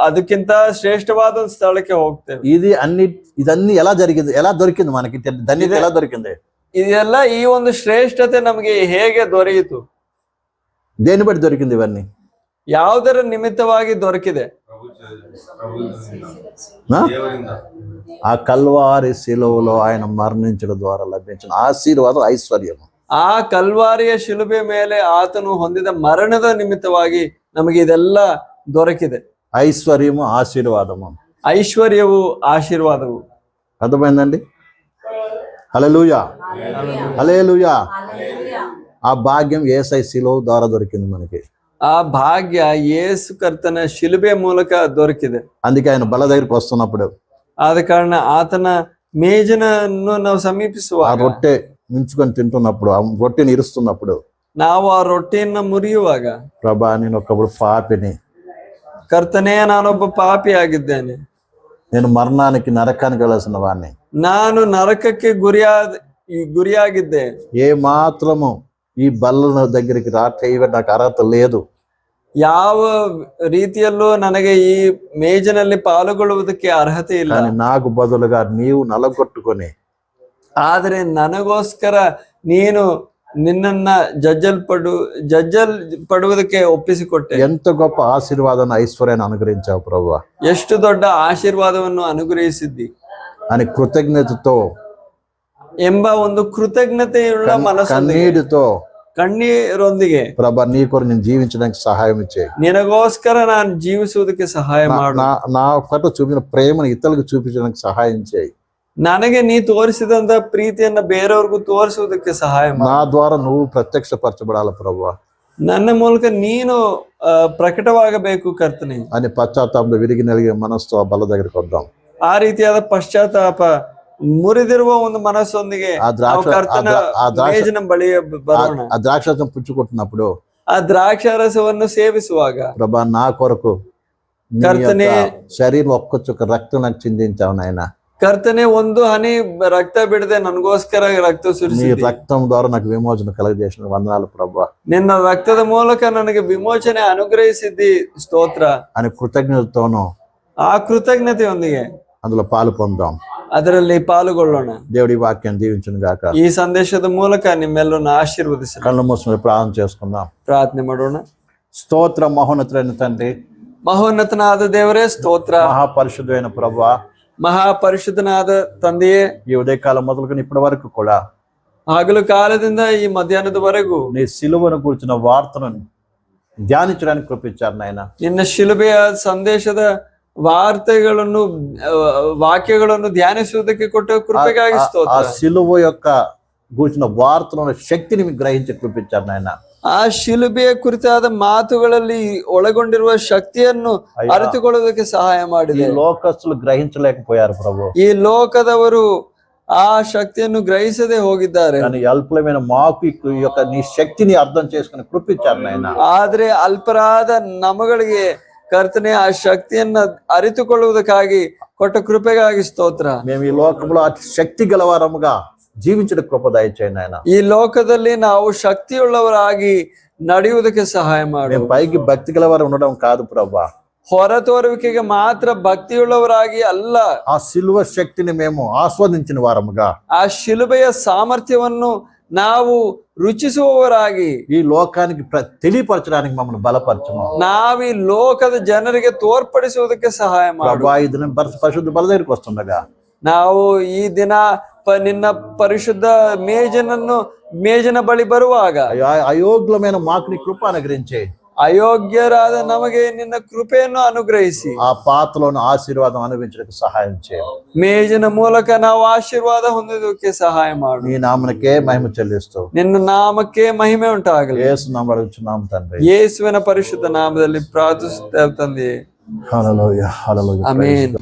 ಅದಕ್ಕಿಂತ ಶ್ರೇಷ್ಠವಾದ ಒಂದು ಸ್ಥಳಕ್ಕೆ ಹೋಗ್ತೇವೆ. ఇదన్నీ ఎలా దొరికింది మనకి? ధన్యత ఎలా దొరికింది? ಇದೆಲ್ಲ ಈ ಒಂದು ಶ್ರೇಷ್ಠತೆ ನಮಗೆ ಹೇಗೆ ದೊರೆಯಿತು? దేని బట్టి దొరికింది ఇవన్నీ? ಯಾವುದರ ನಿಮಿತ್ತವಾಗಿ ದೊರಕಿದೆ? ఆ? ದೇವರಿಂದ ఆ కల్వారి శిలువలో ఆయన మరణించడం ద్వారా లభించిన ఆశీర్వాదం, ఐశ్వర్యం. ಆ ಕಲ್ವಾರಿಯ ಶಿಲುಬೆ ಮೇಲೆ ಆತನು ಹೊಂದಿದ ಮರಣದ ನಿಮಿತ್ತವಾಗಿ ನಮಗೆ ಇದೆಲ್ಲ ದೊರಕಿದೆ. ఐశ్వర్యము, ఆశీర్వాదము, ಐಶ್ವರ್ಯವು, ಆಶೀರ್ವಾದವು. అర్థమైందండి? హల్లెలూయా, హల్లెలూయా. ఆ భాగ్యం యేసయ్య శిలువ ద్వారా దొరికింది మనకి. ಆ ಭಾಗ್ಯ ಯೇಸು ಕರ್ತನ ಶಿಲುಬೆ ಮೂಲಕ ದೊರಕಿದೆ. అందుకే ఆయన బల దగ్గరికి వస్తున్నప్పుడు, ಆದ ಕಾರಣ ಆತನ ಮೇಜನನ್ನು ನಾವು ఆ ಸಮೀಪಿಸುವಾಗ, రొట్టె మించుకొని తింటున్నప్పుడు, ఆ రొట్టెని ఇరుస్తున్నప్పుడు, ನಾವು ಆ ರೊಟ್ಟಿಯನ್ನ ಮುರಿಯುವಾಗ, ప్రభా నేను ఒకప్పుడు పాపిని, ಕರ್ತನೇ ನಾನೊಬ್ಬ ಪಾಪಿ ಆಗಿದ್ದೇನೆ, నేను మరణానికి నరకానికి వెళ్ళాల్సిన వాడిని, ನಾನು ನರಕಕ್ಕೆ ಗುರಿಯಾಗಿದ್ದೆ, ఏ మాత్రము ఈ బల్ల దగ్గరికి నాకు అర్హత లేదు, ಯಾವ ರೀತಿಯಲ್ಲೂ ನನಗೆ ಈ ಮೇಜಿನಲ್ಲಿ ಪಾಲ್ಗೊಳ್ಳುವುದಕ್ಕೆ ಅರ್ಹತೆ ಇಲ್ಲ. కానీ నాకు బదులుగా నీవు నలగొట్టుకొని, ಆದರೆ ನನಗೋಸ್ಕರ ನೀನು ನಿನ್ನನ್ನ ಜಜ್ಜಲ್ ಪಡುವುದಕ್ಕೆ ಒಪ್ಪಿಸಿಕೊಟ್ಟೆ. ఎంత గొప్ప ఆశీర్వాదాన్ని, ఐశ్వర్యాన్ని అనుగ్రహించావు ప్రభువా. ಎಷ್ಟು ದೊಡ್ಡ ಆಶೀರ್ವಾದವನ್ನು ಅನುಗ್ರಹಿಸಿದ್ದಿ అని కృతజ్ఞతతో, ಎಂಬ ಒಂದು ಕೃತಜ್ಞತೆಯುಳ್ಳ ಮನಸ್ಸೊಂದಿಗೆ, కన్నీటితో, ಕಣ್ಣೀರೊಂದಿಗೆ, ప్రభా నీ కొరకు నేను జీవించడానికి సహాయం చేయి, ನಿನಗೋಸ್ಕರ ನಾನು ಜೀವಿಸುವುದಕ್ಕೆ ಸಹಾಯ ಮಾಡು, నా పట్ల చూపిన ప్రేమను ఇతరులకు చూపించడానికి సహాయం చేయి, ನನಗೆ ನೀ ತೋರಿಸಿದಂತ ಪ್ರೀತಿಯನ್ನ ಬೇರೆಯವ್ರಿಗೂ ತೋರಿಸುವುದಕ್ಕೆ ಸಹಾಯ ಮಾಡು, నా ద్వారా నువ్వు ప్రత్యక్షపరచబడాలి ప్రభువా ನನ್ನ ಮೂಲಕ ನೀನು ಪ್ರಕಟವಾಗಬೇಕು ಕರ್ತನೆ అని పశ్చాత్తాపంతో విరిగి నలిగే మనస్సుతో ఆ బల్ల దగ్గరికి వద్దాం. ಆ ರೀತಿಯಾದ ಪಶ್ಚಾತ್ತಾಪ ಮುರಿದಿರುವ ಒಂದು ಮನಸ್ಸೊಂದಿಗೆ ನಾವು ಕರ್ತನ ಮೇಜಿನ ಬಳಿ ಬರೋಣ. ఆ ద్రాక్షరసం పుచ్చుకుంటున్నప్పుడు, ಆ ದ್ರಾಕ್ಷಾರಸವನ್ನು ಸೇವಿಸುವಾಗ, ప్రభా నా కొరకు నీ కర్తనే, యొక్క శరీరం ఒక్క చుక్క రక్తం నాకు చిందించావు నాయన, ಕರ್ತನೆ ಒಂದು ಹನಿ ರಕ್ತ ಬಿಡದೆ ನನಗೋಸ್ಕರ ರಕ್ತ నీ ಸುರಿಸಿದಿ, రక్తం ద్వారా నాకు విమోచన కలగజేసిన వందనాలు ప్రభా ನಿನ್ನ ರಕ್ತದ ಮೂಲಕ ನನಗೆ ವಿಮೋಚನೆ ಅನುಗ್ರಹಿಸಿದ್ದಿ, ಸ್ತೋತ್ರ అని కృతజ్ఞతతోనూ ಆ ಕೃತಜ್ಞತೆಯೊಂದಿಗೆ అందులో పాలు పొందాం. ಅದರಲ್ಲಿ ಪಾಲ್ಗೊಳ್ಳೋಣ. దేవుడి వాక్యం దీవించును గాక. ಈ ಸಂದೇಶದ ಮೂಲಕ ನಿಮ್ಮೆಲ್ಲರನ್ನು ಆಶೀರ್ವದಿಸೋಣ. కళ్ళు మూసుకొని ప్రార్థన చేసుకుందాం. ಪ್ರಾರ್ಥನೆ ಮಾಡೋಣ. స్తోత్ర మహోన్నతుడైన తండ్రి, ಮಹೋನ್ನತನಾದ ದೇವರೇ ಸ್ತೋತ್ರ. మహాపరిశుద్ధమైన ప్రభువా, ಮಹಾಪರಿಶುದ್ಧನಾದ ತಂದೆಯೇ, ఈ ఉదయకాలం మొదలుకొని ఇప్పటి వరకు కూడా ಹಗಲು ಕಾಲದಿಂದ ಈ ಮಧ್ಯಾಹ್ನದವರೆಗೂ నీ సిలువను కూర్చున్న వార్తను ధ్యానించడానికి కృపించారు నాయన. ನಿನ್ನ ಶಿಲುಬೆಯ ಸಂದೇಶದ ವಾರ್ತೆಗಳನ್ನು ವಾಕ್ಯಗಳನ್ನು ಧ್ಯಾನಿಸುವುದಕ್ಕೆ ಕೊಟ್ಟ ಕೃಪೆಗಾಗಿ ఆ ಸ್ತೋತ್ರ. సిలువ యొక్క కూర్చున్న వార్తలను శక్తిని మీకు గ్రహించి కృపించారు నాయన. ಆ ಶಿಲುಬೆಯ ಕುರಿತಾದ ಮಾತುಗಳಲ್ಲಿ ಒಳಗೊಂಡಿರುವ ಶಕ್ತಿಯನ್ನು ಅರಿತುಕೊಳ್ಳುವುದಕ್ಕೆ ಸಹಾಯ ఈ ಮಾಡಿದೆ. లోకస్తులు గ్రహించలేకపోయారు ప్రభు, ಈ ಲೋಕದವರು ಆ ಶಕ್ತಿಯನ್ನು ಗ್ರಹಿಸದೆ ಹೋಗಿದ್ದಾರೆ. కానీ అల్పమైన మాకు ఈ యొక్క నీ శక్తిని అర్థం చేసుకుని కృపించారు నాయన. ಆದ್ರೆ ಅಲ್ಪರಾದ ನಮಗಳಿಗೆ ಕರ್ತನೆ ಆ ಶಕ್ತಿಯನ್ನ ಅರಿತುಕೊಳ್ಳುವುದಕ್ಕಾಗಿ కొట్ట కృపಗಾಗಿ స్తోత్ర. మేము ఈ లోకంలో అతి శక్తి గలవారముగా జీవించడం కృప దయచేయండి ఆయన. ఈ ಲೋಕದಲ್ಲಿ ನಾವು ಶಕ್ತಿಯುಳ್ಳವರಾಗಿ ನಡೆಯುವುದಕ್ಕೆ ಸಹಾಯ ಮಾಡು. మేము పైకి భక్తి గలవారు ఉండడం కాదు ప్రభా, ಹೊರತೋರುವಿಕೆಗೆ ಮಾತ್ರ ಭಕ್ತಿಯುಳ್ಳವರಾಗಿ ಅಲ್ಲ, ఆ సిలువ శక్తిని మేము ఆస్వాదించిన వారముగా, ಆ ಶಿಲುಬೆಯ ಸಾಮರ್ಥ್ಯವನ್ನು ನಾವು ರುಚಿಸುವವರಾಗಿ ఈ లోకానికి తెలియపరచడానికి మమ్మల్ని బలపరచము ನಾವು ಈ ಲೋಕದ ಜನರಿಗೆ ತೋರ್ಪಡಿಸುವುದಕ್ಕೆ ಸಹಾಯ ಮಾಡು. ప్రభా. ఈ దినం పరిశుద్ధ బల దగ్గరికి వస్తుండగా ನಾವು ಈ ದಿನ ನಿನ್ನ ಪರಿಶುದ್ಧ ಮೇಜಿನ ಬಳಿ ಬರುವಾಗ అయోగ్యమైన మాకు నీ కృప అనుగ్రహించే, ಅಯೋಗ್ಯರಾದ ನಮಗೆ ನಿನ್ನ ಕೃಪೆಯನ್ನು ಅನುಗ್ರಹಿಸಿ ఆ పాత్రలోని ఆశీర్వాదం అనుభవించడానికి సహాయం చేయండి. ಮೇಜಿನ ಮೂಲಕ ನಾವು ಆಶೀರ್ವಾದ ಹೊಂದೋದಕ್ಕೆ ಸಹಾಯ ಮಾಡು. నీ నామనకే మహిమ చెల్లిస్తూ ನಿನ್ನ ನಾಮಕ್ಕೆ ಮಹಿಮೆ ಉಂಟಾಗಲಿ. యేసు నామములో అడుగుచున్నాము తండ్రి. ಯೇಸುವಿನ ಪರಿಶುದ್ಧ ನಾಮದಲ್ಲಿ ಪ್ರಾರ್ಥಿಸುತ್ತೇವೆ ತಂದೆಯೇ. హల్లెలూయా, హల్లెలూయా. ಆಮೆನ್.